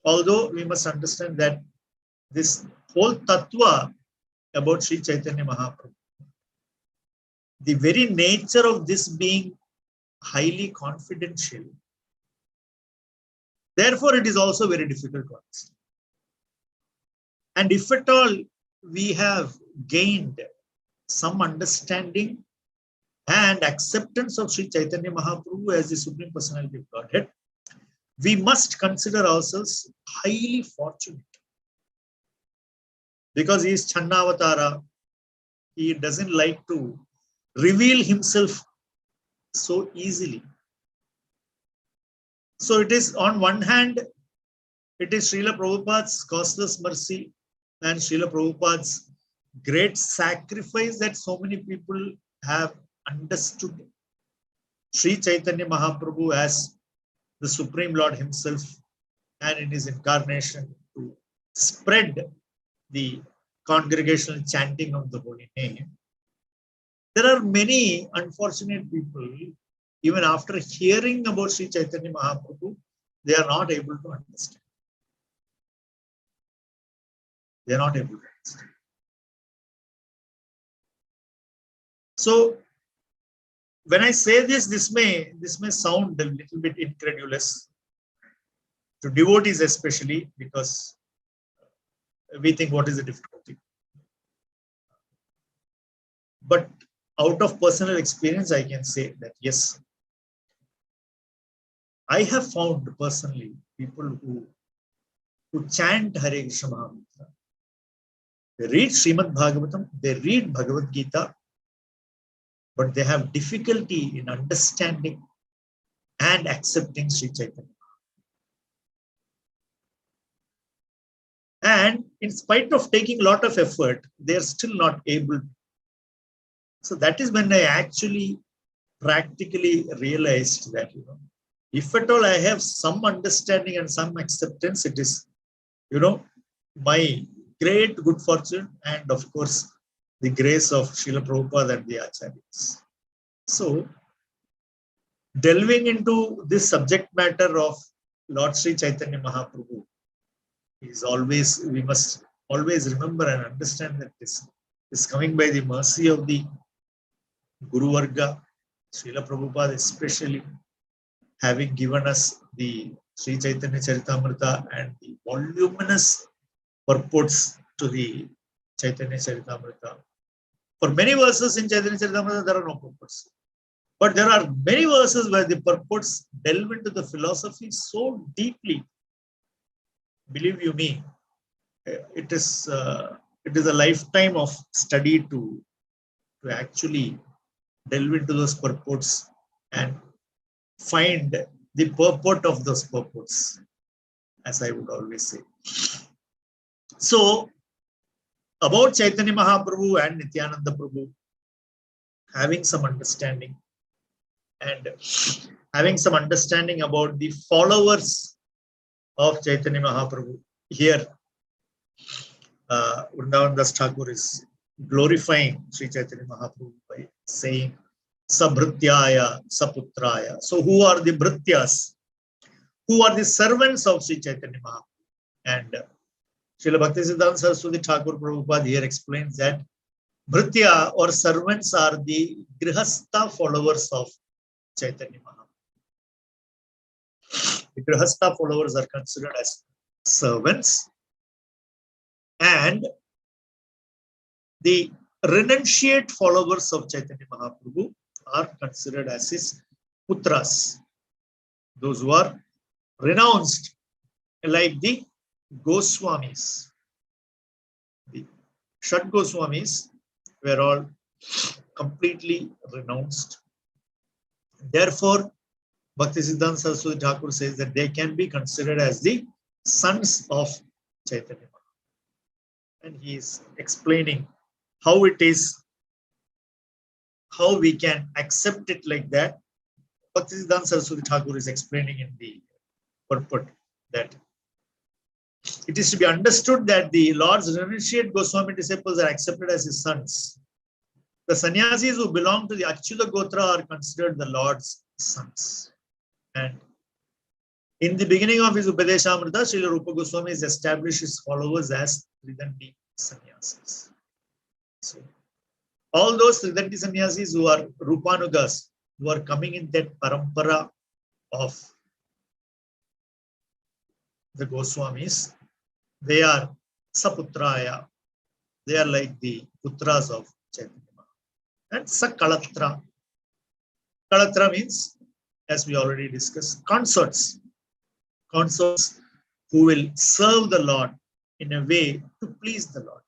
Although we must understand that this whole tattva about Sri Chaitanya Mahaprabhu, the very nature of this being highly confidential, therefore it is also very difficult to understand. And if at all we have gained some understanding and acceptance of Sri Chaitanya Mahaprabhu as the Supreme Personality of Godhead, we must consider ourselves highly fortunate. Because he is Channavatara, he doesn't like to reveal himself so easily. So it is, on one hand, it is Srila Prabhupada's causeless mercy and Srila Prabhupada's great sacrifice that so many people have understood Sri Chaitanya Mahaprabhu as the Supreme Lord himself, and in his incarnation to spread the congregational chanting of the holy name. There are many unfortunate people, even after hearing about Sri Chaitanya Mahaprabhu, they are not able to understand. They are not able to understand. So, when I say this, this may sound a little bit incredulous to devotees especially, because we think, what is the difficulty? But out of personal experience, I can say that yes, I have found personally people who chant Hare Krishna Mahamantra. They read Srimad Bhagavatam, they read Bhagavad Gita, but they have difficulty in understanding and accepting Sri Chaitanya. And in spite of taking a lot of effort, they are still not able. So that is when I actually practically realized that, if at all I have some understanding and some acceptance, it is, my great good fortune and of course the grace of Srila Prabhupada and the Acharyas. So delving into this subject matter of Lord Sri Chaitanya Mahaprabhu is always, we must always remember and understand that this is coming by the mercy of the Guru Varga, Srila Prabhupada especially, having given us the Sri Chaitanya Charitamrita and the voluminous purports to the Chaitanya Charitamrita. For many verses in Chaitanya Charitamrita, there are no purports. But there are many verses where the purports delve into the philosophy so deeply. Believe you me, it is a lifetime of study to actually delve into those purports and find the purport of those purports, as I would always say. So, about Chaitanya Mahaprabhu and Nityananda Prabhu, having some understanding and having some understanding about the followers of Chaitanya Mahaprabhu. Here, Vrindavan Das Thakur is glorifying Sri Chaitanya Mahaprabhu by saying Sabhrityaya, Saputraya. So who are the Bhrityas? Who are the servants of Sri Chaitanya Mahaprabhu? And Srila Bhaktisiddhanta Saraswati Thakur Prabhupada here explains that Bhritya or servants are the Grihastha followers of Chaitanya Mahaprabhu. The Grihastha followers are considered as servants, and the renunciate followers of Chaitanya Mahaprabhu are considered as his putras, those who are renounced, like the Goswamis. The Shat Goswamis were all completely renounced. Therefore, Bhaktisiddhanta Saraswati Thakur says that they can be considered as the sons of Chaitanya Mahaprabhu. And he is explaining how it is, how we can accept it like that. Bhaktisiddhanta Saraswati Thakur is explaining in the purport that it is to be understood that the Lord's renunciate Goswami disciples are accepted as his sons. The sannyasis who belong to the Achyuta Gotra are considered the Lord's sons. And in the beginning of his Upadeshamrita, Srila Rupa Goswami has established his followers as Tridandi sannyasis. So, all those Tridandi sannyasis who are Rupanugas, who are coming in that parampara of the Goswamis, they are Saputraya. They are like the putras of Chaitanya Mahaprabhu. And Sakalatra. Kalatra means, as we already discussed, consorts. Consorts who will serve the Lord in a way to please the Lord.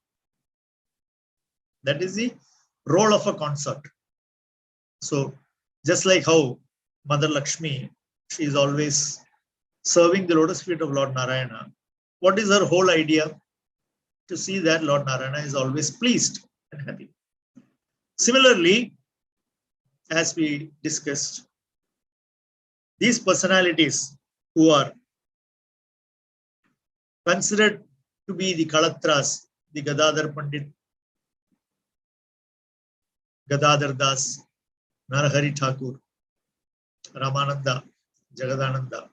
That is the role of a consort. So, just like how Mother Lakshmi, she is always serving the lotus feet of Lord Narayana. What is her whole idea? To see that Lord Narayana is always pleased and happy. Similarly, as we discussed, these personalities who are considered to be the Kalatras, the Gadadhar Pandit, Gadadhar Das, Narahari Thakur, Ramananda, Jagadananda.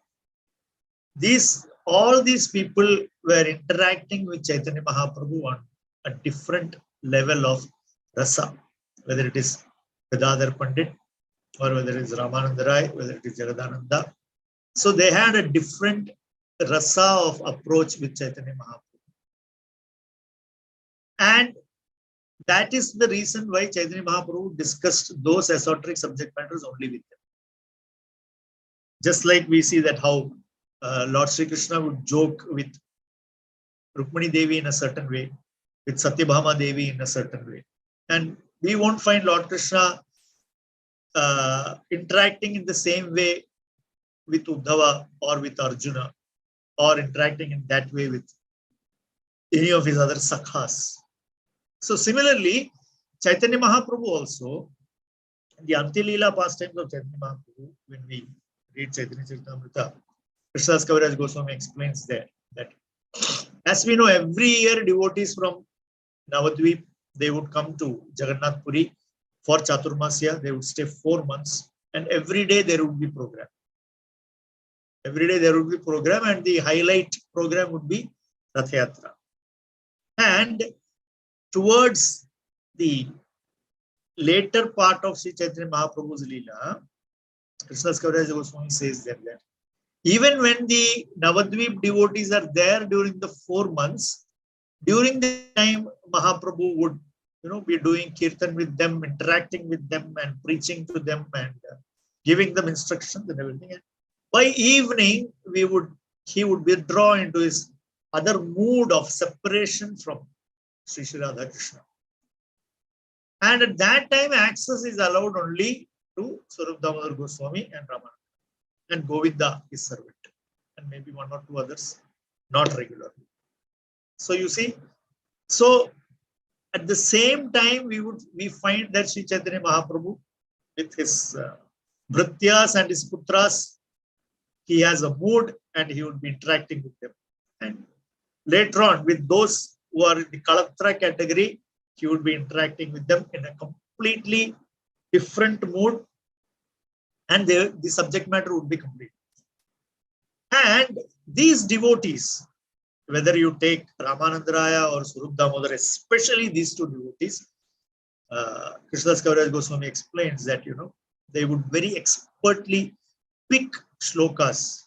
All these people were interacting with Chaitanya Mahaprabhu on a different level of rasa, whether it is Gadadhar Pandit or whether it is Ramananda Rai, whether it is Jagadananda. So they had a different rasa of approach with Chaitanya Mahaprabhu. And that is the reason why Chaitanya Mahaprabhu discussed those esoteric subject matters only with them. Just like we see that how Lord Sri Krishna would joke with Rukmani Devi in a certain way, with Satyabhama Devi in a certain way. And we won't find Lord Krishna interacting in the same way with Uddhava or with Arjuna, or interacting in that way with any of his other sakhas. So similarly, Chaitanya Mahaprabhu also, the Antilila pastimes of Chaitanya Mahaprabhu, when we read Chaitanya Charitamrita, Krishnadas Kaviraj Goswami explains there that, as we know, every year devotees from Navadvip, they would come to Jagannath Puri for Chaturmasya. They would stay 4 months, and every day there would be program. Every day there would be program, and the highlight program would be Rath Yatra. And towards the later part of Sri Chaitanya Mahaprabhu's Leela, Krishnadas Kaviraj Goswami says that even when the Navadvip devotees are there during the 4 months, during the time Mahaprabhu would, be doing kirtan with them, interacting with them, and preaching to them, and giving them instructions and everything. And by evening, he would withdraw into his other mood of separation from Sri Sri Radha Krishna. And at that time, access is allowed only to Swarup Damodar Goswami and Ramananda, and Govinda, his servant, and maybe 1 or 2 others, not regularly. So you see, so at the same time, we find that Sri Chaitanya Mahaprabhu, with his Vrityas and his Putras, he has a mood and he would be interacting with them. And later on, with those who are in the Kalatra category, he would be interacting with them in a completely different mood, and the subject matter would be complete. And these devotees, whether you take Ramanandaraya or Swarup Damodar, especially these 2 devotees, Krishnadas Kaviraj Goswami explains that, they would very expertly pick shlokas.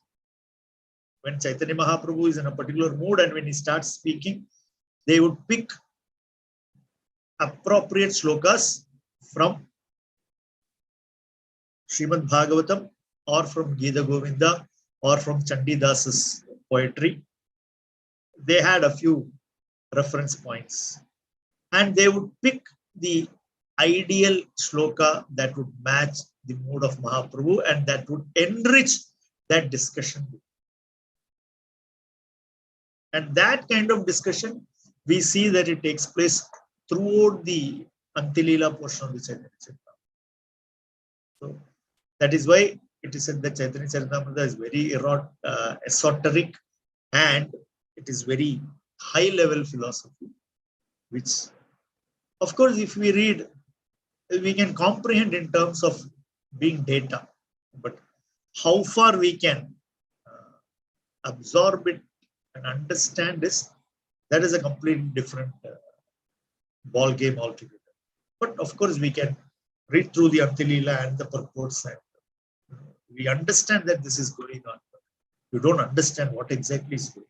When Chaitanya Mahaprabhu is in a particular mood and when he starts speaking, they would pick appropriate shlokas from Srimad Bhagavatam or from Gita Govinda or from Chandidasa's poetry. They had a few reference points, and they would pick the ideal shloka that would match the mood of Mahaprabhu and that would enrich that discussion. And that kind of discussion, we see that it takes place throughout the Antilila portion of the Chaitanya Charitamrita. So that is why it is said that Chaitanya Charitamrita is very esoteric, and it is very high level philosophy, which, of course, if we read, we can comprehend in terms of being data, but how far we can absorb it and understand this, that is a completely different ball game altogether. But of course, we can read through the Antilila and the purports, and we understand that this is going on. You don't understand what exactly is going on.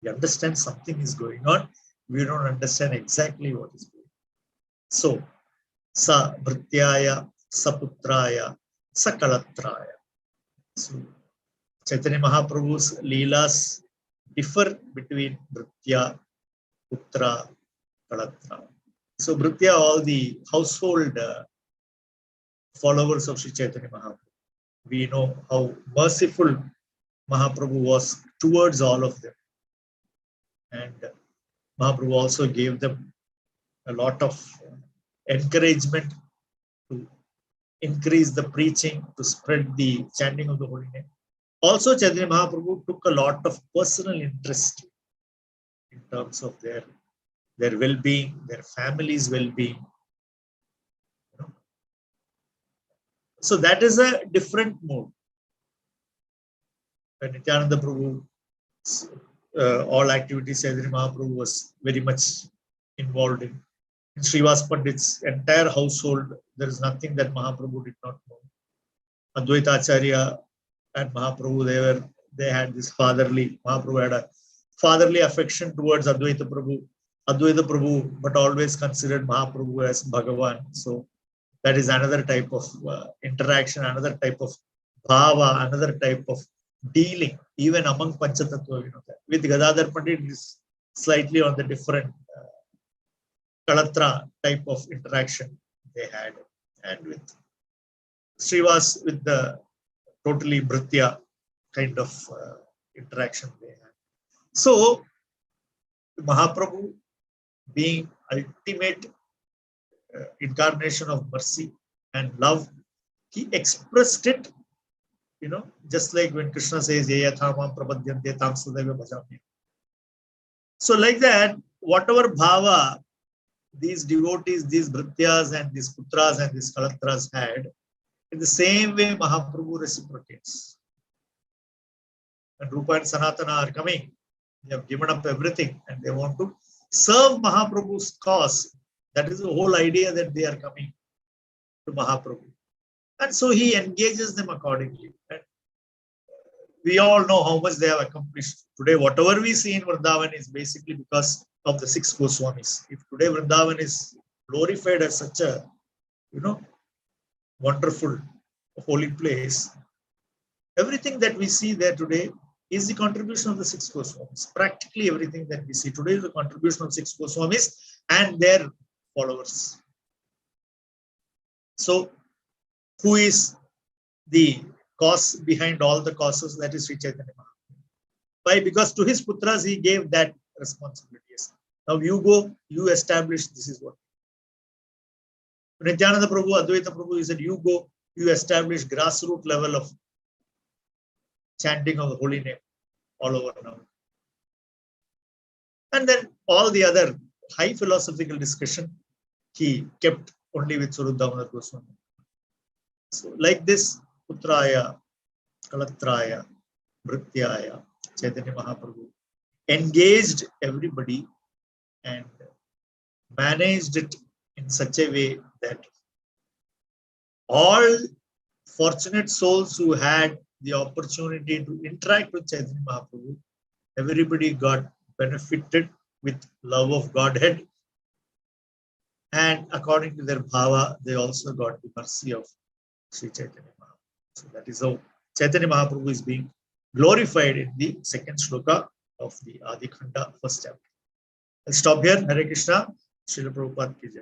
You understand something is going on. We don't understand exactly what is going on. So, sa Vrityaya, sa Putraya, sa Kalatraya. So, Chaitanya Mahaprabhu's Leelas differ between Vritya, Putra, Kalatra. So, Vritya, all the household followers of Sri Chaitanya Mahaprabhu. We know how merciful Mahaprabhu was towards all of them. And Mahaprabhu also gave them a lot of encouragement to increase the preaching, to spread the chanting of the holy name. Also, Chaitanya Mahaprabhu took a lot of personal interest in terms of their well-being, their family's well-being. So that is a different mode. When Nityananda Prabhu, all activities Chaitanya Mahaprabhu was very much involved in. In Srivas Pandit's entire household, there is nothing that Mahaprabhu did not know. Advaita Acharya and Mahaprabhu, they had this Mahaprabhu had a fatherly affection towards Advaita Prabhu, but always considered Mahaprabhu as Bhagavan. So that is another type of interaction, another type of bhava, another type of dealing, even among Panchatattva. With Gadadhar Pandit, it is slightly on the different Kalatra type of interaction they had, and with Srivas, with the totally Bhritya kind of interaction they had. So Mahaprabhu being ultimate incarnation of mercy and love, he expressed it, just like when Krishna says, Yayathamam prapadyante tam sudaiva bhajami. So like that, whatever bhava these devotees, these Bhrityas and these Putras and these Kalatras had, in the same way Mahaprabhu reciprocates. And Rupa and Sanatana are coming. They have given up everything and they want to serve Mahaprabhu's cause. That is the whole idea that they are coming to Mahaprabhu. And so he engages them accordingly. And we all know how much they have accomplished. Today, whatever we see in Vrindavan is basically because of the 6 Goswamis. If today Vrindavan is glorified as such a, wonderful, holy place, everything that we see there today is the contribution of the 6 Goswamis. Practically everything that we see today is the contribution of 6 Goswamis and their followers. So, who is the cause behind all the causes? That is Sri Chaitanya Mahaprabhu. Why? Because to his Putras he gave that responsibility. Now you go, you establish, this is what. Nityananda Prabhu, Advaita Prabhu, he said, you go, you establish grassroots level of chanting of the holy name all over now. And then all the other high philosophical discussion he kept only with Suruddha Damodar Goswami. So like this, Putraya, Kalatraya, Bhrityaya, Chaitanya Mahaprabhu engaged everybody and managed it in such a way that all fortunate souls who had the opportunity to interact with Chaitanya Mahaprabhu, everybody got benefited with love of Godhead, and according to their bhava, they also got the mercy of Sri Chaitanya Mahaprabhu. So that is how Chaitanya Mahaprabhu is being glorified in the 2nd shloka of the Adi Khanda, 1st chapter. I'll stop here. Hare Krishna. Srila Prabhupada ki jai.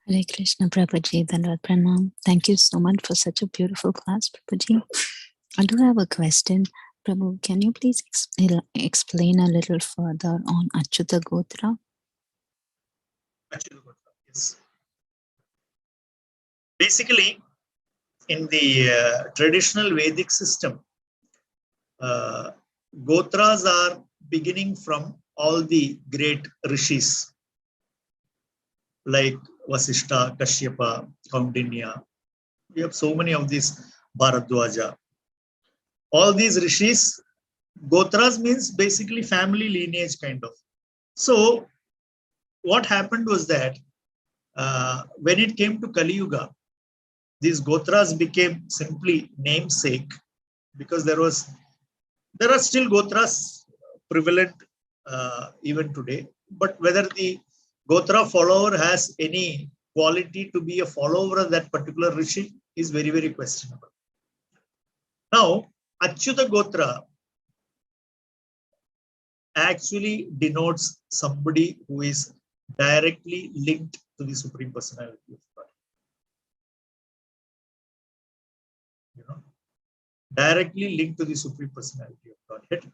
Hare Krishna, Prabhuji, Dandavad Pranam. Thank you so much for such a beautiful class, Prabhuji. I do have a question. Prabhu, can you please explain a little further on Achyuta Gotra? Achyuta Gotra, yes. Basically, in the traditional Vedic system, Gotras are beginning from all the great rishis like Vasishta, Kashyapa, Kaundinya. We have so many of these, Bharadwaja. All these rishis, Gotras means basically family lineage kind of. So what happened was that when it came to Kali Yuga, these Gotras became simply namesake, because there are still Gotras prevalent even today, but whether the Gotra follower has any quality to be a follower of that particular rishi is very, very questionable. Now, Achyuta Gotra actually denotes somebody who is directly linked to the Supreme Personality of God. Directly linked to the Supreme Personality of Godhead.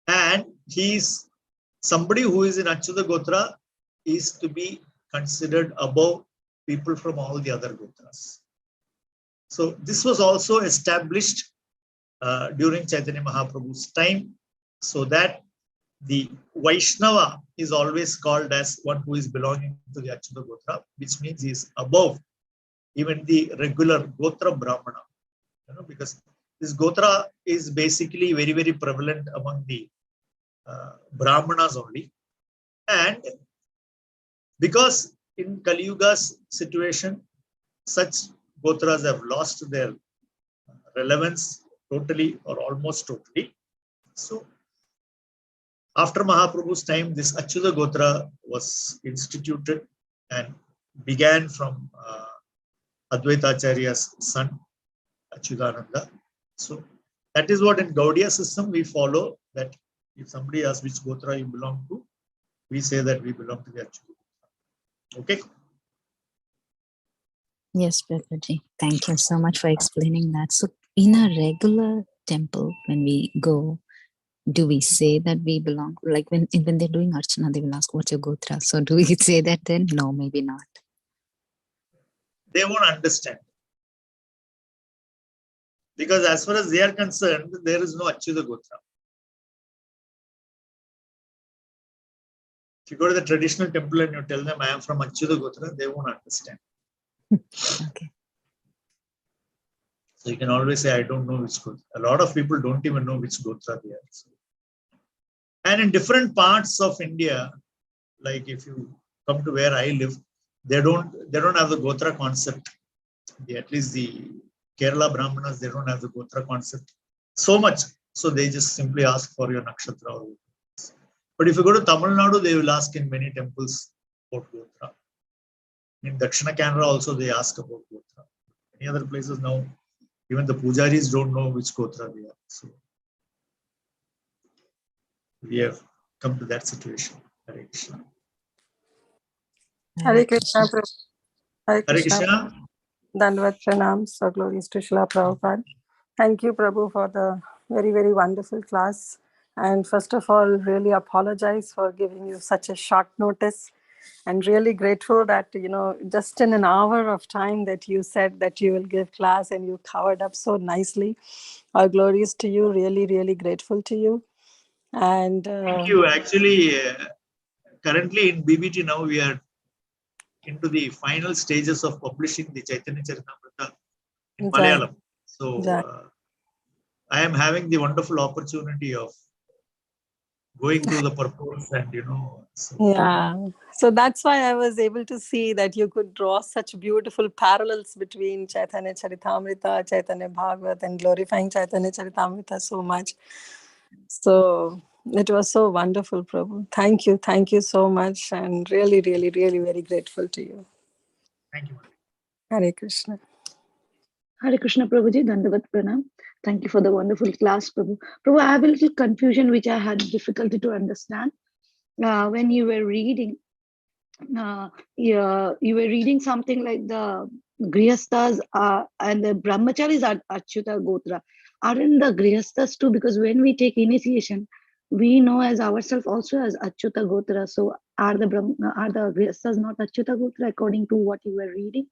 And he is somebody who is in Achyuta Gotra is to be considered above people from all the other Gotras. So this was also established during Chaitanya Mahaprabhu's time, so that the Vaishnava is always called as one who is belonging to the Achyuta Gotra, which means he is above even the regular Gotra Brahmana. Because this Gotra is basically very, very prevalent among the Brahmanas only. And because in Kali Yuga's situation, such Gotras have lost their relevance totally or almost totally. So after Mahaprabhu's time, this Achyuta Gotra was instituted and began from Advaita Acharya's son, Achyutananda. So that is what in Gaudiya system we follow, that if somebody asks which Gotra you belong to, we say that we belong to the Achyuta Gotra. Okay. Yes, Prabhuji. Thank you so much for explaining that. So, in a regular temple, when we go, do we say that we belong? Like when they're doing Archana, they will ask, "What's your Gotra?" So, do we say that then? No, maybe not. They won't understand. Because as far as they are concerned, there is no Achyuta Gotra. If you go to the traditional temple and you tell them, I am from Achyuta Gotra, they won't understand. Okay. So you can always say, I don't know which Gotra. A lot of people don't even know which Gotra they are. So. And in different parts of India, like if you come to where I live, they don't have the Gotra concept. At least the Kerala Brahmanas, they don't have the Gotra concept so much. So they just simply ask for your nakshatra. But if you go to Tamil Nadu, they will ask in many temples about Gotra. In Dakshina Canara also, they ask about Gotra. Many other places now, even the pujaris don't know which Gotra they are. So we have come to that situation. Hare Krishna. Hare Krishna. Hare Hare Krishna. Krishna. Dandavat pranams. So glories to Srila Prabhupada. Thank you, Prabhu, for the very, very wonderful class. And first of all, really apologize for giving you such a short notice. And really grateful that, just in an hour of time that you said that you will give class and you covered up so nicely. Our glories to you. Really, really grateful to you. And thank you. Actually, currently in BBT now, we are into the final stages of publishing the Chaitanya Charitamrita in Malayalam. So I am having the wonderful opportunity of going through the purpose and, So that's why I was able to see that you could draw such beautiful parallels between Chaitanya Charitamrita, Caitanya Bhagavat, and glorifying Chaitanya Charitamrita so much. So it was so wonderful, Prabhu. Thank you so much, and really, really, really very grateful to you. Thank you. Hare Krishna. Hare Krishna, Prabhuji, Dandavat Pranam. Thank you for the wonderful class, Prabhu. Prabhu, I have a little confusion which I had difficulty to understand. When you were reading, you were reading something like the Grihasthas and the Brahmacharis are Achyuta Gotra. Aren't the Grihasthas too? Because when we take initiation, we know as ourselves also as Achyuta Gotra. So are the Grihasthas not Achyuta Gotra according to what you were reading?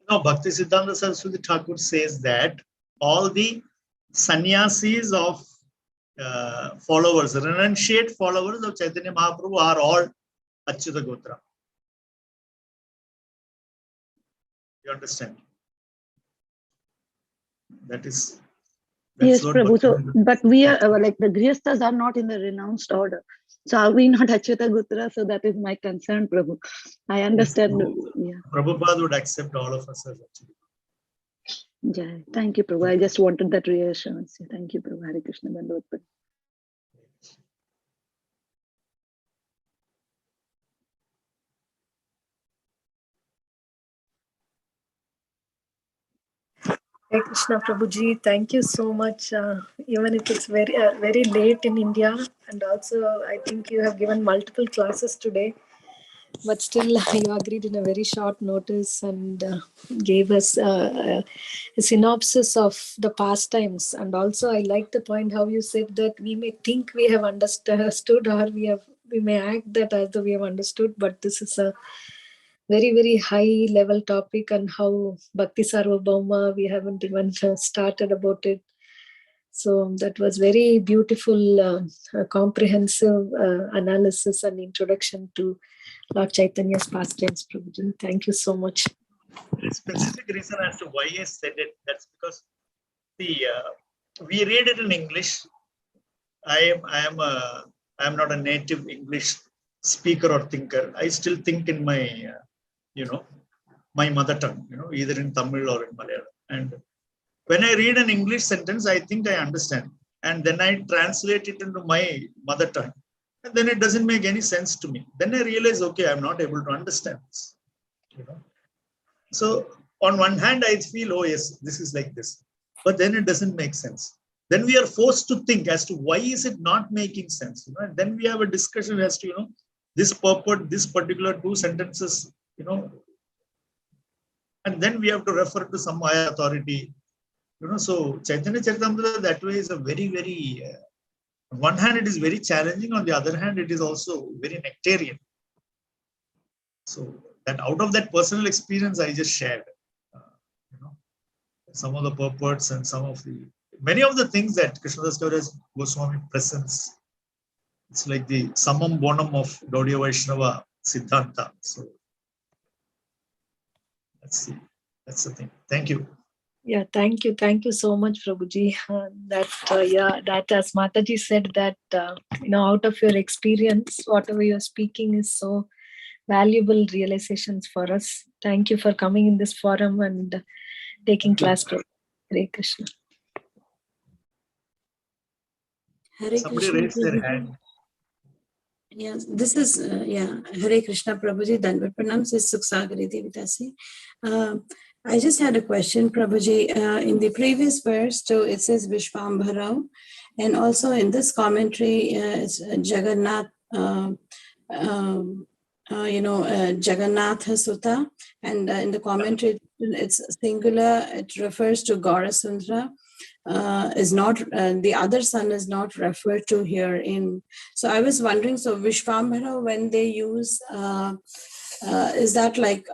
No, Bhakti Siddhanta Saraswati Thakur says that all the sannyasis of followers, renunciate followers of Chaitanya Mahaprabhu are all Achyuta Gotra. You understand? That's yes, Prabhu. So, but we are like the Grihasthas are not in the renounced order. So are we not Achyuta Gotra? So that is my concern, Prabhu. I understand. Yes, Prabhupada would accept all of us as Achyuta. Jai. Thank you, Prabhu. I just wanted that reassurance. Thank you, Prabhu. Hare Krishna. Dandavat. Hey Krishna Prabhuji, thank you so much. Even if it's very very late in India, and also I think you have given multiple classes today, but still you agreed in a very short notice and gave us a synopsis of the pastimes. And also I like the point how you said that we may think we have understood, or we may act that as though we have understood, but this is a very, very high level topic, and how Bhakti Sarvabhauma, we haven't even started about it. So that was very beautiful, comprehensive analysis and introduction to Lord Chaitanya's pastimes, Prabhuji. Thank you so much. The specific reason as to why I said it, that's because we read it in English. I am not a native English speaker or thinker. I still think in my my mother tongue, either in Tamil or in Malayalam. And when I read an English sentence, I think I understand. And then I translate it into my mother tongue. And then it doesn't make any sense to me. Then I realize, okay, I'm not able to understand this. So on one hand, I feel, oh yes, this is like this. But then it doesn't make sense. Then we are forced to think as to why is it not making sense. And then we have a discussion as to, this purport, this particular two sentences, and then we have to refer to some higher authority. So Chaitanya Charitamrita that way is a very, very, on one hand it is very challenging, on the other hand it is also very nectarian. So that out of that personal experience I just shared, some of the purports and many of the things that Krishnadas Kaviraj Goswami presents. It's like the summum bonum of Gaudiya Vaishnava Siddhanta. So let's see. That's the thing. Thank you. Yeah, thank you so much, Prabhuji. That as Mataji said, that out of your experience, whatever you're speaking is so valuable realizations for us. Thank you for coming in this forum and taking class. Hare Krishna. Hare Somebody Krishna, raised their Prabhuji. hand. Yes, this is Hare Krishna, Prabhuji. Dandavat Pranam, this is Sukhsagari Devidasi. I just had a question, Prabhuji. In the previous verse, too, it says Vishwambharao, and also in this commentary, it's Jagannath, Jagannatha Sutta, and in the commentary, it's singular. It refers to Gaurasundra. Is not the other son is not referred to here in. So I was wondering, so Vishwambhara, when they use, is that like,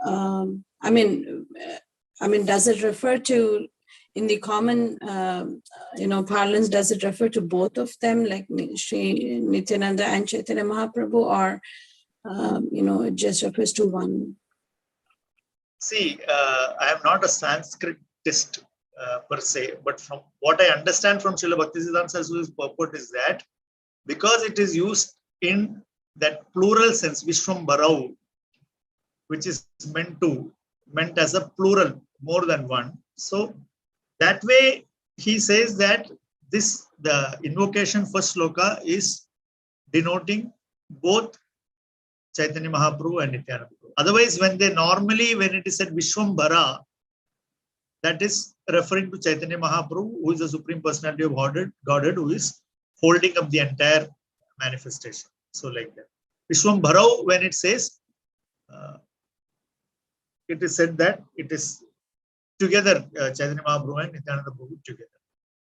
does it refer to, in the common, parlance, does it refer to both of them, like Sri Nityananda and Chaitanya Mahaprabhu, or, it just refers to one? See, I am not a Sanskritist per se, but from what I understand from Srila Bhaktisiddhanta Saraswati's purport is that because it is used in that plural sense, Vishwambarau, which is meant as a plural, more than one. So that way he says that the invocation for shloka is denoting both Chaitanya Mahaprabhu and Nityananda. Otherwise, when it is said Vishwambara, that is referring to Chaitanya Mahaprabhu, who is the Supreme Personality of Godhead, who is holding up the entire manifestation. So like that. Vishwambharau, when it says, it is said that it is together, Chaitanya Mahaprabhu and Nityananda Prabhu together.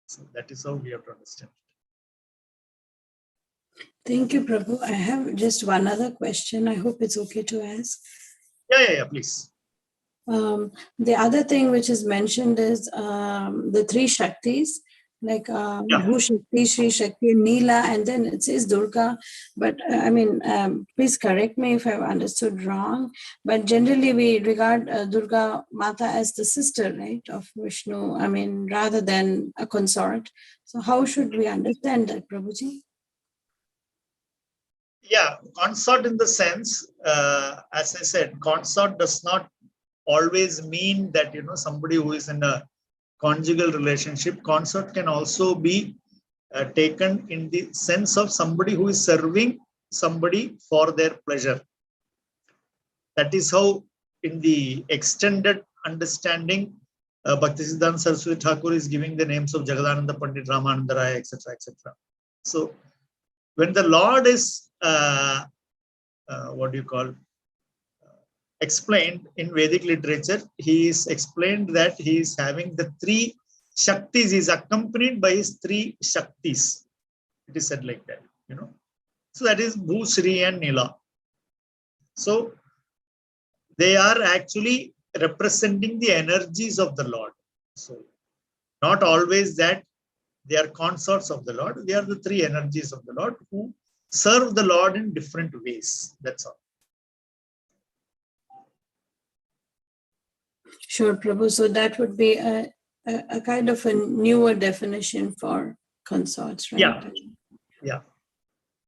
So that is how we have to understand. Thank you, Prabhu. I have just one other question. I hope it's okay to ask. Yeah, please. The other thing which is mentioned is the three Shaktis, like Bhu Shakti, Shri Shakti, and Neela, and then it says Durga. But please correct me if I've understood wrong. But generally we regard Durga Mata as the sister, right, of Vishnu, rather than a consort. So how should we understand that, Prabhuji? Yeah, consort in the sense, as I said, consort does not always mean that, somebody who is in a conjugal relationship. Consort can also be taken in the sense of somebody who is serving somebody for their pleasure. That is how, in the extended understanding, Bhaktisiddhanta Saraswati Thakur is giving the names of Jagadananda Pandit, Ramananda Rai, etc., etc. So when the Lord is explained in Vedic literature, he is explained that he is having the three Shaktis, he is accompanied by his three Shaktis. It is said like that, So that is Bhu, Shri and Nila. So they are actually representing the energies of the Lord. So not always that they are consorts of the Lord. They are the three energies of the Lord who serve the Lord in different ways. That's all. Sure, Prabhu. So that would be a kind of a newer definition for consorts, right? Yeah.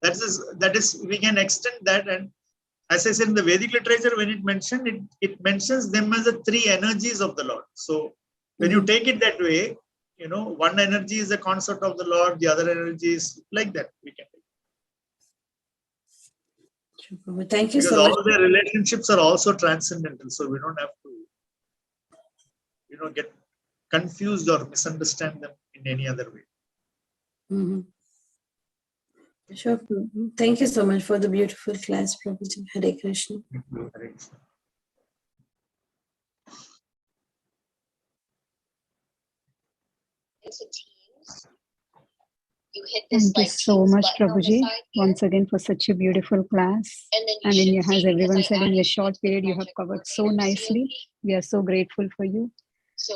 That is, we can extend that. And as I said, in the Vedic literature, when it mentioned, it mentions them as the three energies of the Lord. So when you take it that way, one energy is a consort of the Lord, the other energy is like that. We can take it. Thank you because so much. All their relationships are also transcendental, so we don't have to, get confused or misunderstand them in any other way. Sure. Thank you so much for the beautiful class, Prabhuji. Hare Krishna. Hare Krishna. Thank you so much, Prabhuji, once again for such a beautiful class. And as everyone said, in a short period, you have covered so nicely. We are so grateful for you. So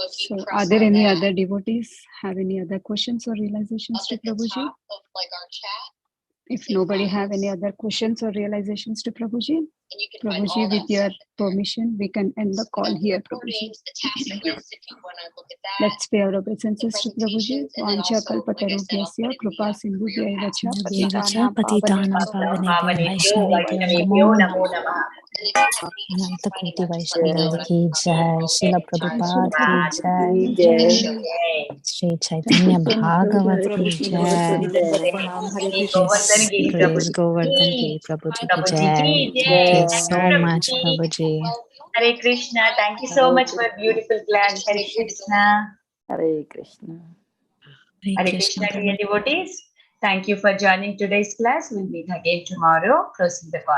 are there any other devotees have any other questions or realizations to Prabhuji? If nobody have any other questions or realizations to Prabhuji, Prabhuji, with your permission, we can end the call here, Prabhuji. Let's pay our obeisances to Prabhuji. Vancha kalpatarubhyasya kripa sindhubhyaiva cha Devacha patitanam patitanam Pavanebhyo pavanebhyo Vaishnavebhyo Vaishnavebhyo Namo namo Namah. Namah. Ananta Koti Vaishnav ki jai, Srila Prabhupada ki jai, Jai. Sri Chaitanya Bhagavat Hare ki Krishna, jai, Dandavat Pranam, Hare Krishna. Govardhana yes, Giri praise Prabhuji Govardhan ki Giri Prabhuji ki Prabhuji jai. ki Thank you Jai. so much, Prabhuji. Prabhuji. Hare Krishna. Thank you so much for beautiful class. Hare Krishna. Hare Krishna. Hare Hare Krishna, Krishna, dear Prabhuji. devotees. Thank you for joining today's class. We'll meet again tomorrow. Closing the call.